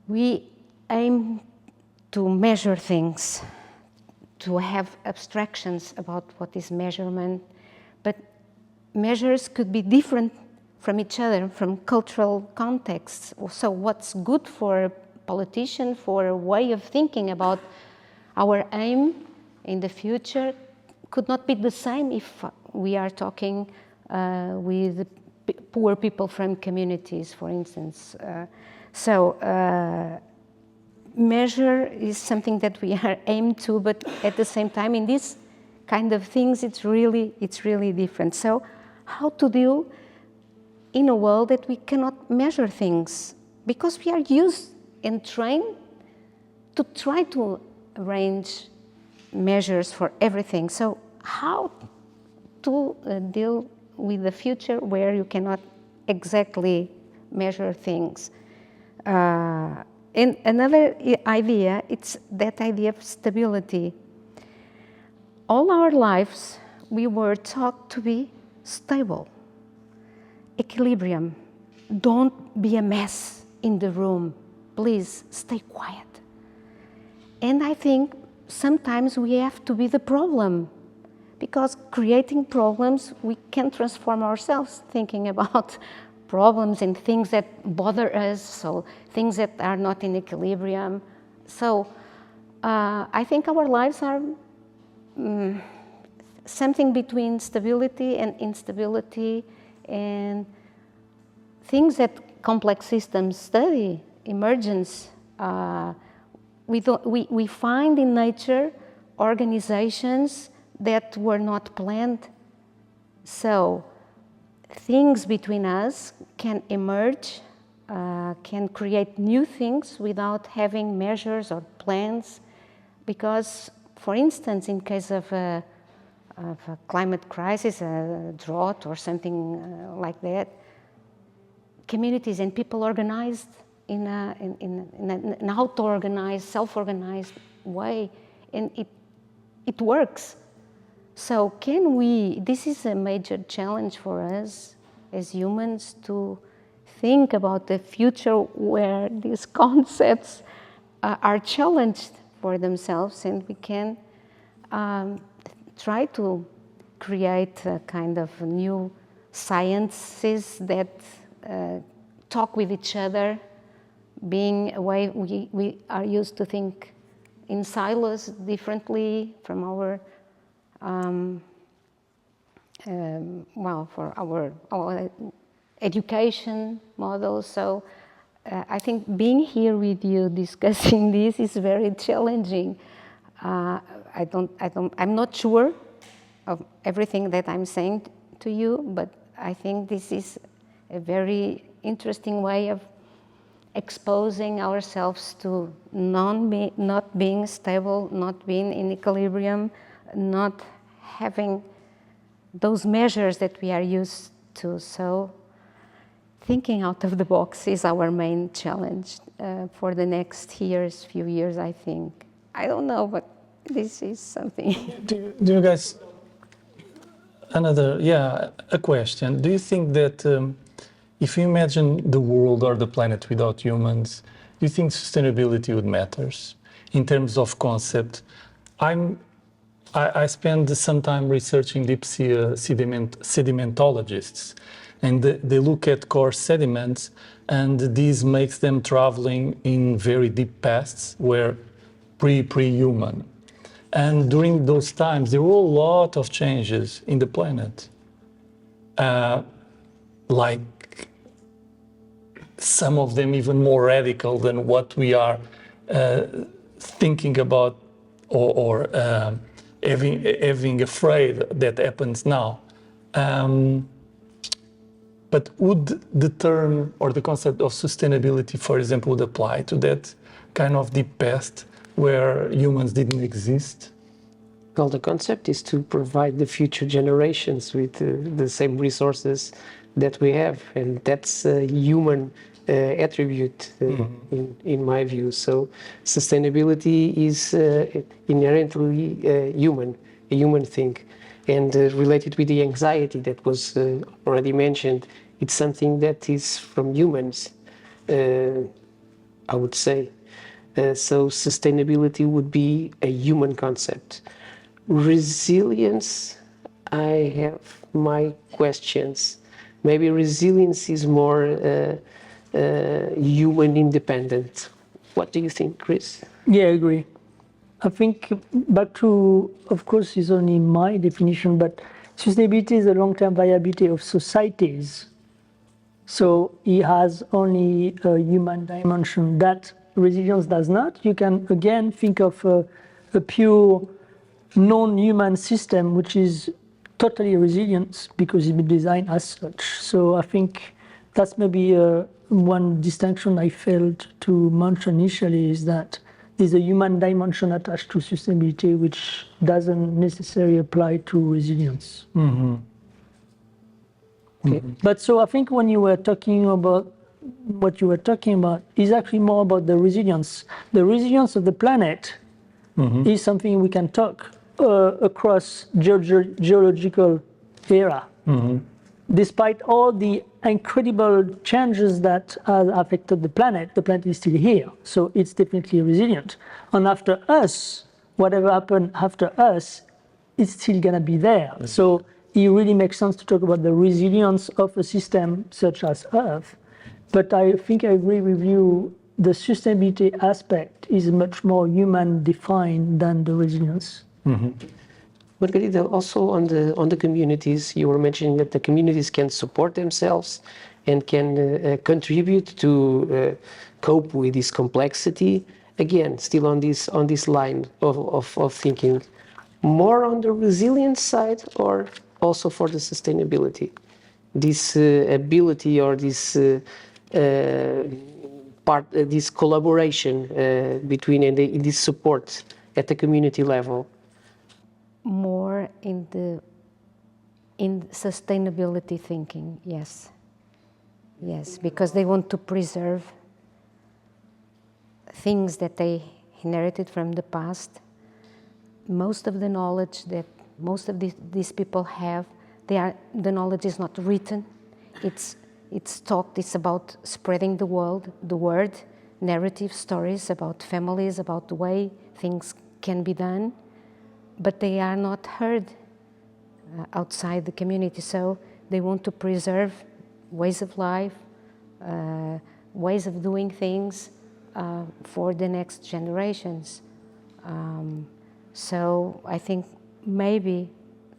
We aim to measure things, to have abstractions about what is measurement, but measures could be different from each other, from cultural contexts. So what's good for a politician, for a way of thinking about our aim in the future could not be the same if we are talking with poor people from communities, for instance. Measure is something that we are aimed to, but at the same time, in these kind of things, it's really different. So, how to deal in a world that we cannot measure things, because we are used and trained to try to arrange measures for everything. So, how to deal with the future where you cannot exactly measure things? And another idea, it's that idea of stability. All our lives, we were taught to be stable, equilibrium. Don't be a mess in the room. Please stay quiet. And I think sometimes we have to be the problem, because creating problems, we can transform ourselves thinking about problems and things that bother us, so things that are not in equilibrium. So I think our lives are something between stability and instability, and things that complex systems study, emergence. We find in nature organizations that were not planned. So things between us can emerge, can create new things without having measures or plans, because, for instance, in case of a climate crisis, a drought or something like that, communities and people organized in an auto-organized, self-organized way, and it works. So can we, this is a major challenge for us as humans to think about the future where these concepts are challenged for themselves, and we can try to create a kind of new sciences that talk with each other, being a way we are used to think in silos differently from our, for our education model. So I think being here with you discussing this is very challenging. I'm not sure of everything that I'm saying to you, but I think this is a very interesting way of exposing ourselves to not being stable, not being in equilibrium, not having those measures that we are used to. So thinking out of the box is our main challenge for the next few years, I think. I don't know, but this is something. Do you guys, a question. Do you think that if you imagine the world or the planet without humans, do you think sustainability would matter in terms of concept? I spend some time researching deep sea sedimentologists, and they look at core sediments, and this makes them traveling in very deep pasts where pre-human. And during those times, there were a lot of changes in the planet. Like some of them even more radical than what we are thinking about or having afraid that happens now. But would the term or the concept of sustainability, for example, would apply to that kind of deep past where humans didn't exist? Well, the concept is to provide the future generations with the same resources that we have, and that's a human attribute in my view. So sustainability is inherently a human thing, and related with the anxiety that was already mentioned, it's something that is from humans, I would say. So sustainability would be a human concept. Resilience, I have my questions. Maybe resilience is more human independent. What do you think, Chris? Yeah, I agree. I think back to, of course, is only my definition, but sustainability is the long-term viability of societies. So it has only a human dimension that resilience does not. You can again think of a pure non-human system which is totally resilient because it's been designed as such. So I think that's maybe one distinction I failed to mention initially, is that there's a human dimension attached to sustainability which doesn't necessarily apply to resilience. Mm-hmm. Okay. But so I think when you were talking about what you were talking about is actually more about the resilience. The resilience of the planet is something we can talk across geological era. Despite all the incredible changes that have affected the planet is still here. So it's definitely resilient. And after us, whatever happened after us, it's still gonna be there. So it really makes sense to talk about the resilience of a system such as Earth. But I think I agree with you, the sustainability aspect is much more human defined than the resilience. Margarida, also on the communities, you were mentioning that the communities can support themselves and can contribute to cope with this complexity. Again, still on this line of thinking, more on the resilience side or also for the sustainability? This ability or this this collaboration between and this support at the community level. More in sustainability thinking, yes, because they want to preserve things that they inherited from the past, most of the knowledge that most of these people have, the knowledge is not written. It's talked. It's about spreading the word, narrative stories about families, about the way things can be done, but they are not heard outside the community. So they want to preserve ways of life, ways of doing things for the next generations. So I think maybe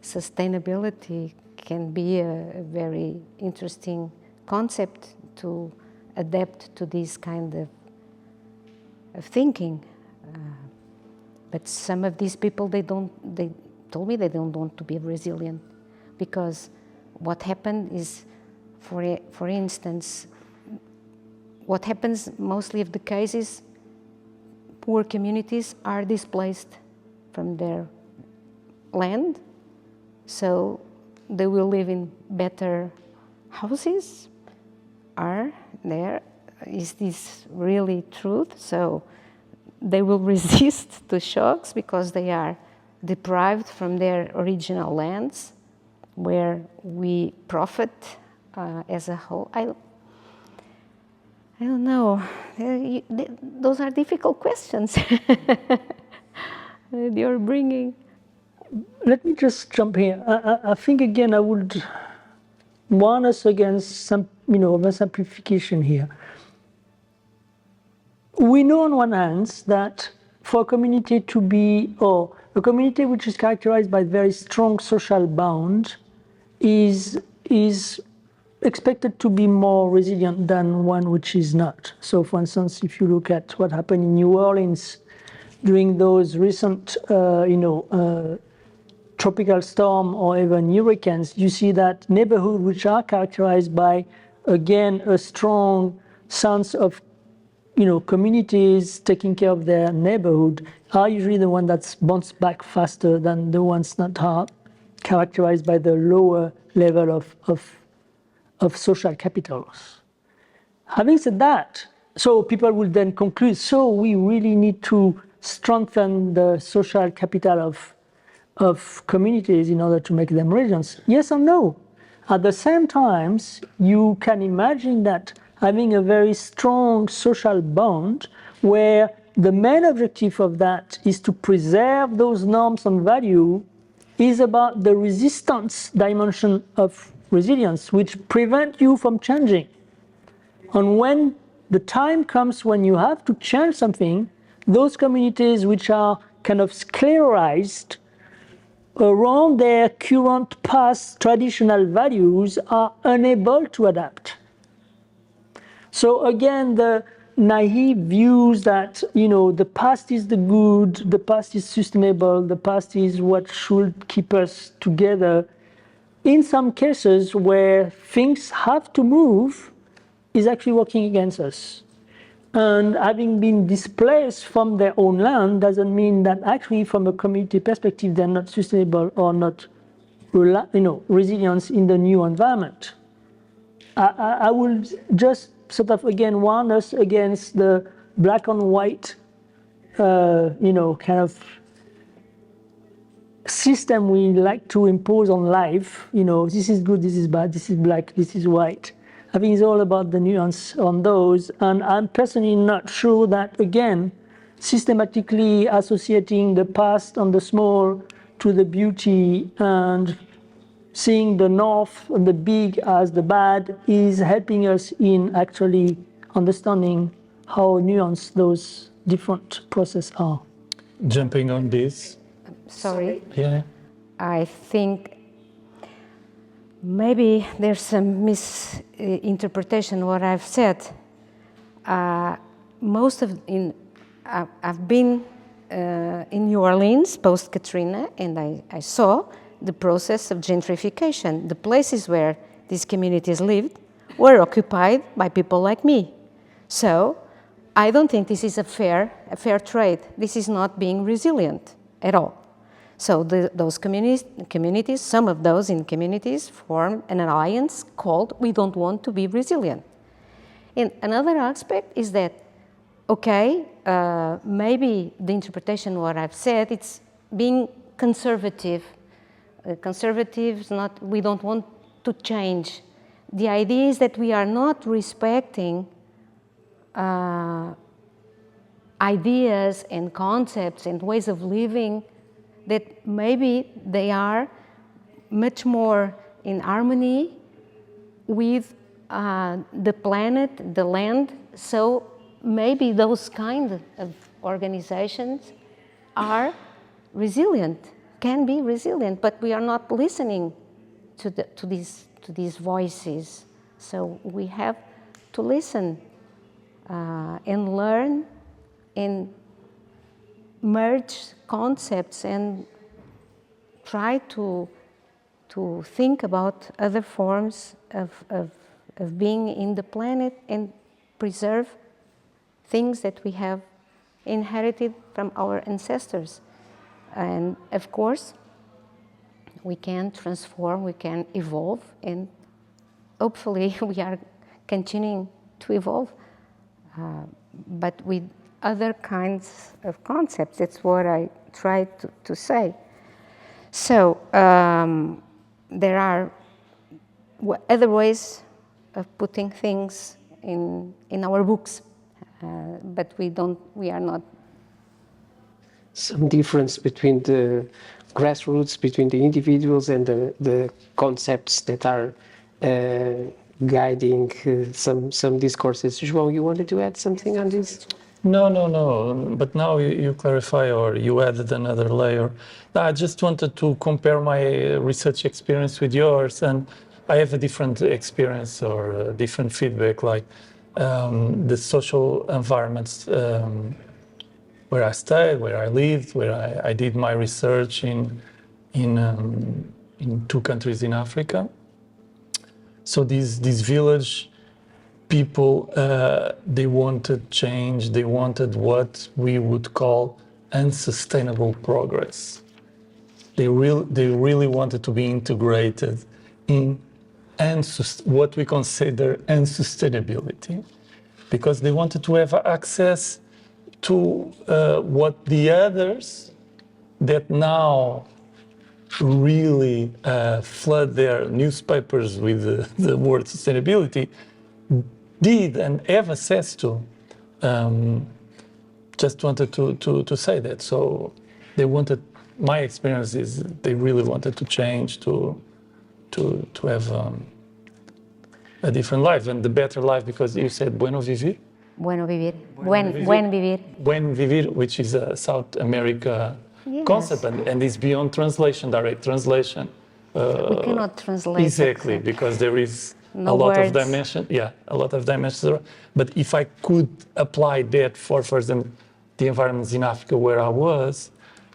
sustainability can be a very interesting concept to adapt to this kind of thinking. But some of these people, they told me they don't want to be resilient, because what happened is, for instance, what happens mostly of the cases, poor communities are displaced from their land, so they will live in better houses. Is this really truth? So they will resist the shocks because they are deprived from their original lands, where we profit as a whole. I don't know. Those are difficult questions you're bringing. Let me just jump here. I think again I would warn us against some, oversimplification here. We know on one hand that for a community to be, or a community which is characterized by very strong social bond is expected to be more resilient than one which is not. So for instance, if you look at what happened in New Orleans during those recent, tropical storm or even hurricanes, you see that neighborhoods which are characterized by, again, a strong sense of, communities taking care of their neighborhood are usually the ones that bounce back faster than the ones that are characterized by the lower level of social capitals. Having said that, so people will then conclude, so we really need to strengthen the social capital of communities in order to make them resilient. Yes or no? At the same time, you can imagine that having a very strong social bond where the main objective of that is to preserve those norms and values is about the resistance dimension of resilience, which prevent you from changing. And when the time comes when you have to change something, those communities which are kind of sclerized around their current past traditional values are unable to adapt. So again, the naive views that, the past is the good, the past is sustainable, the past is what should keep us together, in some cases where things have to move, is actually working against us. And having been displaced from their own land doesn't mean that actually from a community perspective they're not sustainable or not resilient in the new environment. I will just sort of again warn us against the black and white kind of system we like to impose on life. This is good, this is bad, this is black, this is white. I think it's all about the nuance on those, and I'm personally not sure that, again, systematically associating the past and the small to the beauty and seeing the north and the big as the bad is helping us in actually understanding how nuanced those different processes are. Jumping on this. Sorry. Yeah. I think maybe there's some misinterpretation of what I've said. I've been in New Orleans post-Katrina, and I saw the process of gentrification. The places where these communities lived were occupied by people like me. So I don't think this is a fair trade. This is not being resilient at all. So those communities, some of those in communities formed an alliance called We Don't Want to Be Resilient. And another aspect is that, okay, maybe the interpretation of what I've said, being conservative. Conservatives, we don't want to change. The idea is that we are not respecting ideas and concepts and ways of living that maybe they are much more in harmony with the planet, the land. So maybe those kind of organizations are resilient, can be resilient, but we are not listening to these voices. So we have to listen and learn and merge concepts and try to think about other forms of being in the planet and preserve things that we have inherited from our ancestors. And of course, we can transform, we can evolve, and hopefully we are continuing to evolve, but with other kinds of concepts. That's what I try to say. So there are other ways of putting things in our books, but we are not. Some difference between the grassroots, between the individuals and the concepts that are guiding some discourses. João, you wanted to add something on this? No. But now you clarify, or you added another layer. I just wanted to compare my research experience with yours, and I have a different experience or a different feedback, like the social environments where I stayed, where I lived, where I did my research in 2 countries in Africa. So these village people, they wanted change. They wanted what we would call unsustainable progress. They really wanted to be integrated in what we consider unsustainability, because they wanted to have access to what the others that now really flood their newspapers with the word sustainability did and have access to. Just wanted to say that. So they wanted, my experience is they really wanted to change, to have a different life and the better life, because you said bueno vivir. Bueno vivir. Buen vivir. Buen vivir, which is a South America concept, and it's beyond translation, direct translation. We cannot translate. Exactly, because there is No a lot words. of dimension. Yeah, a lot of dimensions. But if I could apply that for example, the environments in Africa where I was,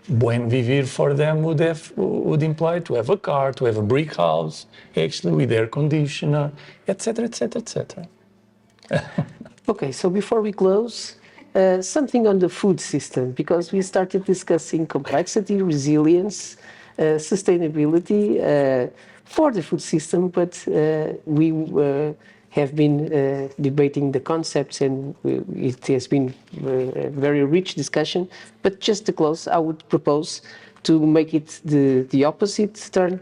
buen vivir for them would imply to have a car, to have a brick house, actually with air conditioner, etc., etc., etc. Okay, so before we close, something on the food system, because we started discussing complexity, resilience, sustainability for the food system, but we have been debating the concepts, and it has been a very rich discussion. But just to close, I would propose to make it the opposite turn.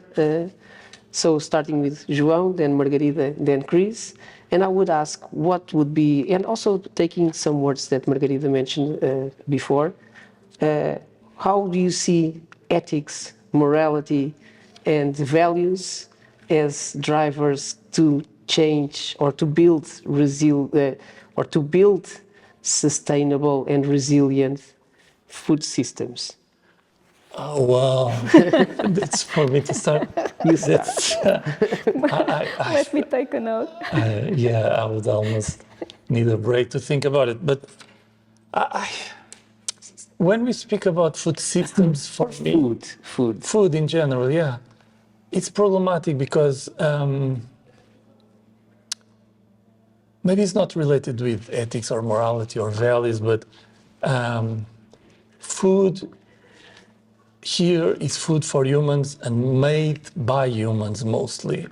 So starting with João, then Margarida, then Chris. And I would ask what would be, and also taking some words that Margarida mentioned before, how do you see ethics, morality, and values as drivers to change or to build sustainable and resilient food systems? Oh, wow. That's for me to start. You start. Let me take a note. Yeah, I would almost need a break to think about it. But when we speak about food systems, for me, food in general, yeah, it's problematic because maybe it's not related with ethics or morality or values, but food here is food for humans and made by humans mostly.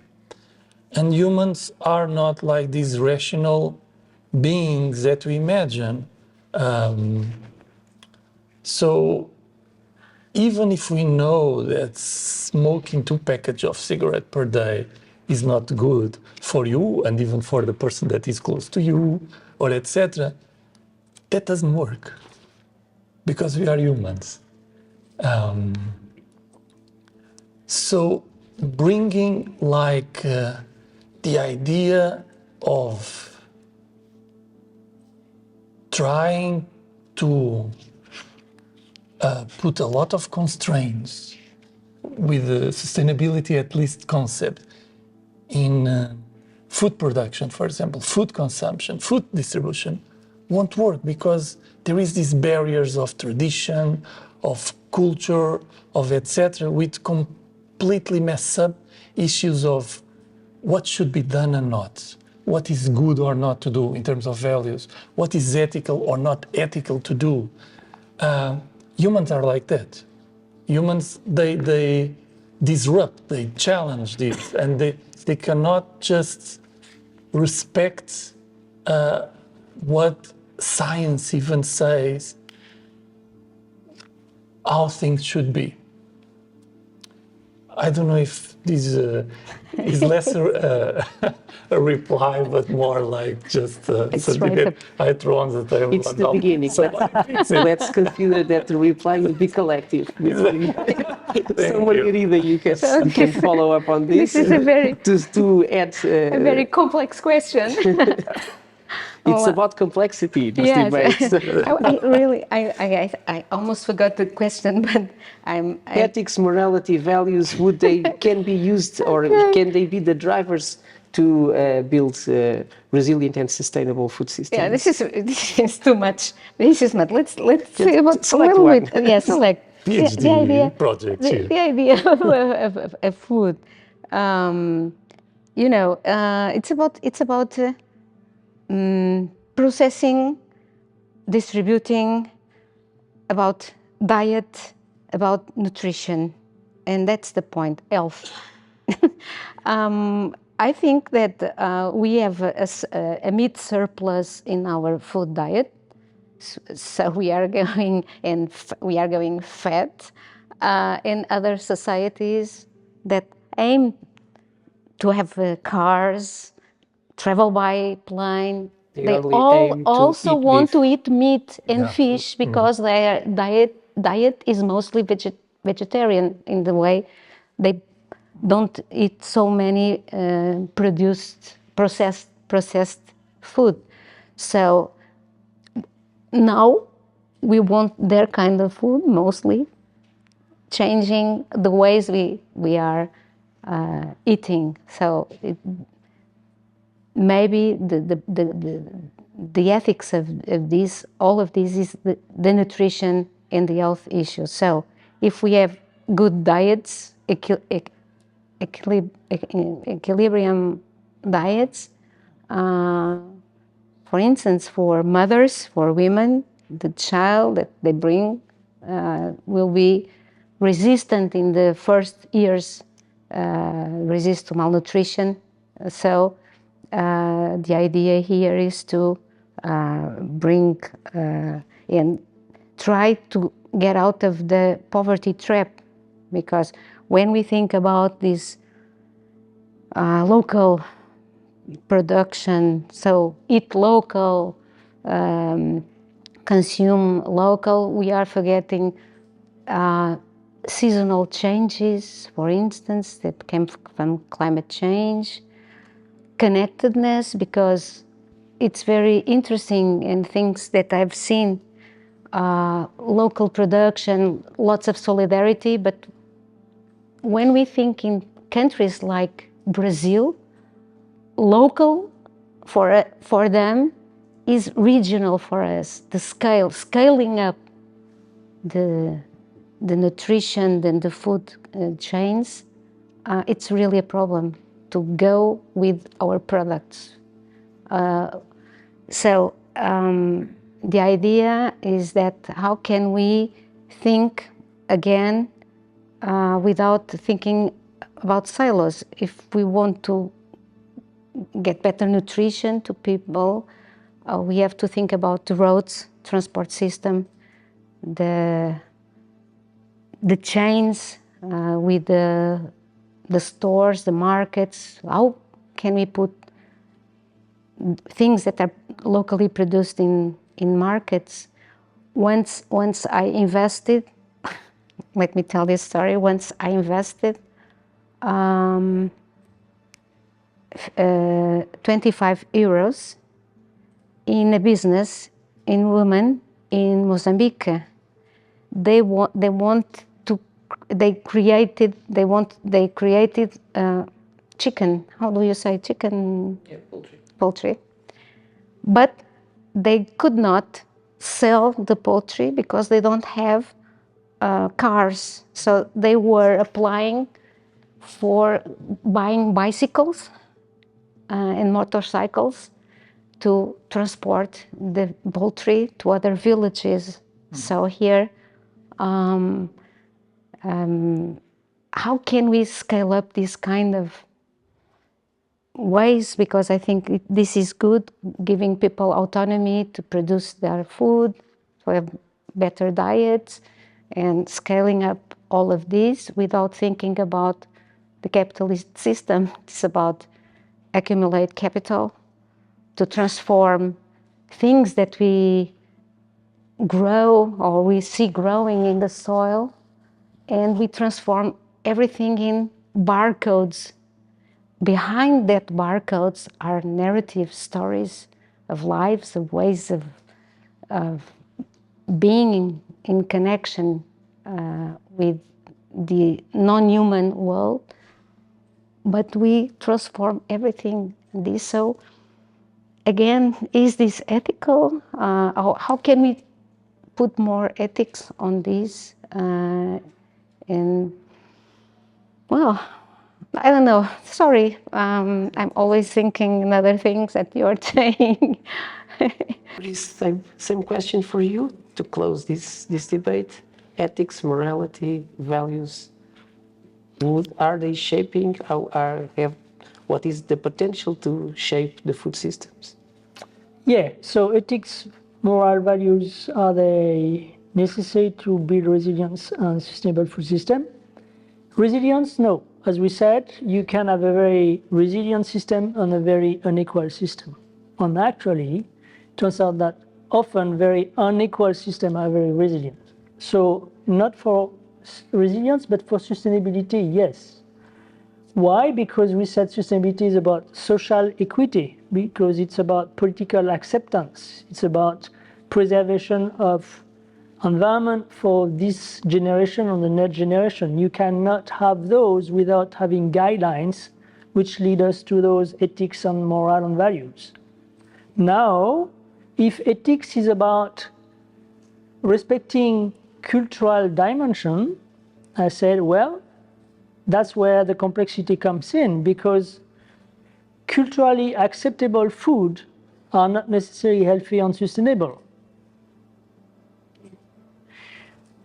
And humans are not like these rational beings that we imagine. So even if we know that smoking 2 packages of cigarette per day is not good for you and even for the person that is close to you, or etc., that doesn't work because we are humans. So bringing like the idea of trying to put a lot of constraints with the sustainability at least concept in food production, for example, food consumption, food distribution, won't work because there is these barriers of tradition, of culture, of etc., which completely mess up issues of what should be done and not, what is good or not to do in terms of values, what is ethical or not ethical to do. Humans are like that. Humans, they disrupt, they challenge this, and they cannot just respect what science even says how things should be. I don't know if this is less a reply, but more like just something that I throw on the table. It's the beginning. Let's consider that the reply will be collective. So, Margarida, you can follow up on this. This is a very to add a very complex question. It's about complexity, this yes. debate. I almost forgot the question, but Ethics, morality, values, can be used, or can they be the drivers to build resilient and sustainable food systems? Yeah, this is too much. This is not. Let's say about a select little one. bit. Yeah, select. PhD the idea, project here. The idea of food. It's about processing, distributing, about diet, about nutrition, and that's the point, health. I think that we have a meat surplus in our food diet, so we are going fat. In other societies that aim to have cars, travel by plane, they all also want to eat meat and fish because their diet is mostly vegetarian in the way they don't eat so many processed food. So now we want their kind of food mostly, changing the ways we are eating. So maybe the ethics of this, all of this is the nutrition and the health issue. So if we have good diets, equilibrium diets, for instance, for mothers, for women, the child that they bring will be resistant in the first years, resist to malnutrition. So the idea here is to bring and try to get out of the poverty trap, because when we think about this local production, so eat local, consume local, we are forgetting seasonal changes, for instance, that came from climate change, connectedness, because it's very interesting in things that I've seen, local production, lots of solidarity, but when we think in countries like Brazil, local for them is regional for us. The scaling up the nutrition and the food chains, it's really a problem to go with our products. So the idea is that how can we think again without thinking about silos? If we want to get better nutrition to people, we have to think about the roads, transport system, the the chains, with the stores, the markets. How can we put things that are locally produced in markets? Once I invested, let me tell this story. Once I invested 25 euros in a business in women in Mozambique. They created chicken. How do you say chicken? Yeah, poultry. Poultry. But they could not sell the poultry because they don't have cars. So they were applying for buying bicycles and motorcycles to transport the poultry to other villages. So here, how can we scale up this kind of ways? Because I think this is good, giving people autonomy to produce their food, to have better diets, and scaling up all of this without thinking about the capitalist system. It's about accumulate capital to transform things that we grow or we see growing in the soil, and we transform everything in barcodes. Behind that barcodes are narrative stories of lives, of ways of being in connection with the non-human world, but we transform everything in this. So again, is this ethical? How can we put more ethics on this? And well, I don't know. Sorry, I'm always thinking in other things that you're saying. Same question for you to close this debate. Ethics, morality, values. Are they shaping? What is the potential to shape the food systems? Yeah, so ethics, moral values, are they necessary to build resilience and sustainable food system? Resilience, no. As we said, you can have a very resilient system and a very unequal system. And actually, it turns out that often very unequal systems are very resilient. So not for resilience, but for sustainability, yes. Why? Because we said sustainability is about social equity, because it's about political acceptance. It's about preservation of environment for this generation and the next generation. You cannot have those without having guidelines which lead us to those ethics and moral and values. Now, if ethics is about respecting cultural dimension, I said, well, that's where the complexity comes in, because culturally acceptable food are not necessarily healthy and sustainable.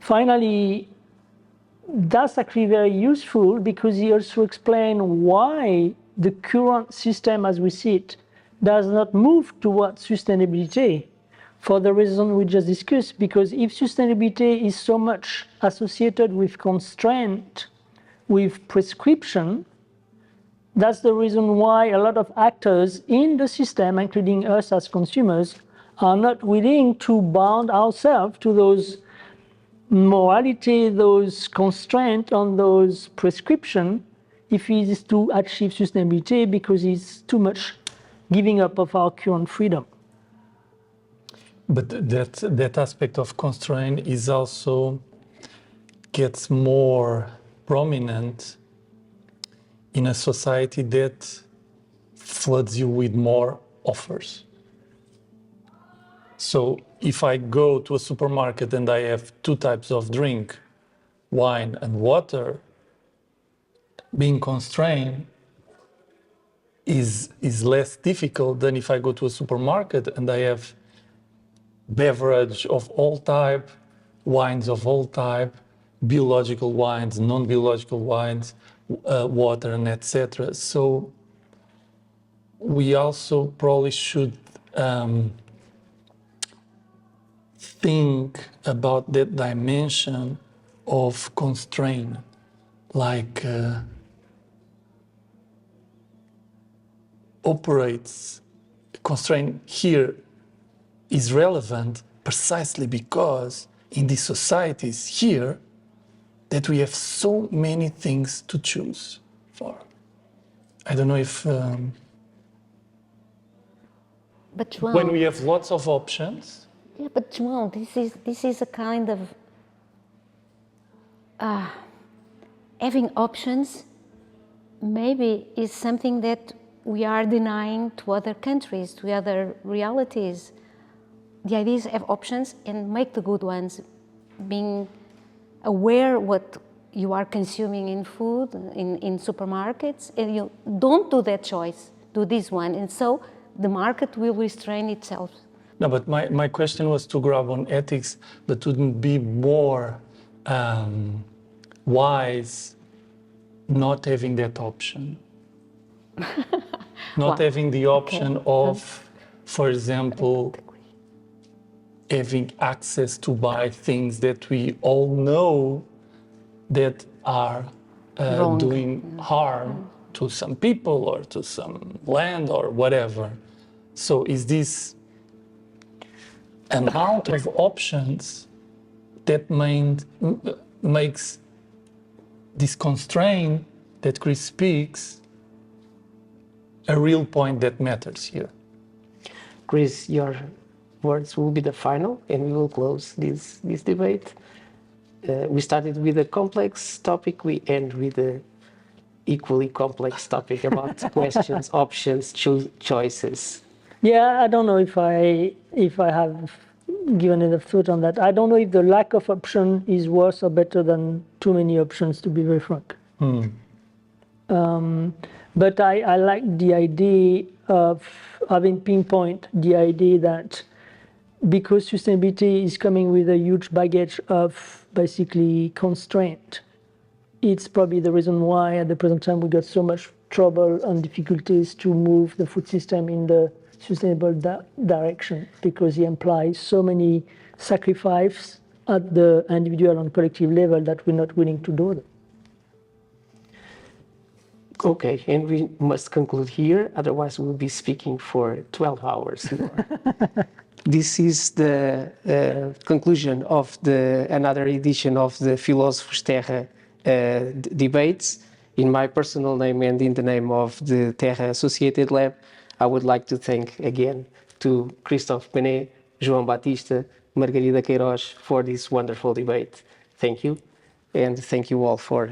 Finally, that's actually very useful because he also explained why the current system as we see it does not move towards sustainability for the reason we just discussed. Because if sustainability is so much associated with constraint, with prescription, that's the reason why a lot of actors in the system, including us as consumers, are not willing to bound ourselves to those morality, those constraints on those prescription, if it is to achieve sustainability, because it's too much giving up of our current freedom. But that aspect of constraint is also gets more prominent in a society that floods you with more offers. So if I go to a supermarket and I have two types of drink, wine and water, being constrained is less difficult than if I go to a supermarket and I have beverage of all type, wines of all type, biological wines, non-biological wines, water, and etc. So we also probably should think about that dimension of constraint, like operates, constraint here is relevant precisely because in these societies here that we have so many things to choose for. I don't know if But João, when we have lots of options. yeah, but João, this is a kind of having options. Maybe is something that we are denying to other countries, to other realities. The idea is have options and make the good ones, being aware what you are consuming in food, in supermarkets, and you don't do that choice, do this one, and so the market will restrain itself. No, but my question was to grab on ethics, but wouldn't be more wise not having that option? Not having the option of, for example, having access to buy things that we all know that are doing harm to some people or to some land or whatever. So is this amount of options that makes this constraint that Chris speaks a real point that matters here? Chris, your words will be the final, and we will close this debate. We started with a complex topic, we end with an equally complex topic about questions, options, choices. Yeah, I don't know if I have given enough thought on that. I don't know if the lack of option is worse or better than too many options, to be very frank. But I like the idea of having pinpoint the idea that because sustainability is coming with a huge baggage of basically constraint, it's probably the reason why at the present time we got so much trouble and difficulties to move the food system in the sustainable direction, because it implies so many sacrifices at the individual and collective level that we're not willing to do them. Okay, and we must conclude here, otherwise we'll be speaking for 12 hours more. This is the conclusion of another edition of the Filósofos TERRA debates. In my personal name and in the name of the TERRA Associated Lab, I would like to thank again to Christophe Béné, João Baptista, Margarida Queirós for this wonderful debate. Thank you, and thank you all for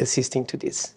assisting to this.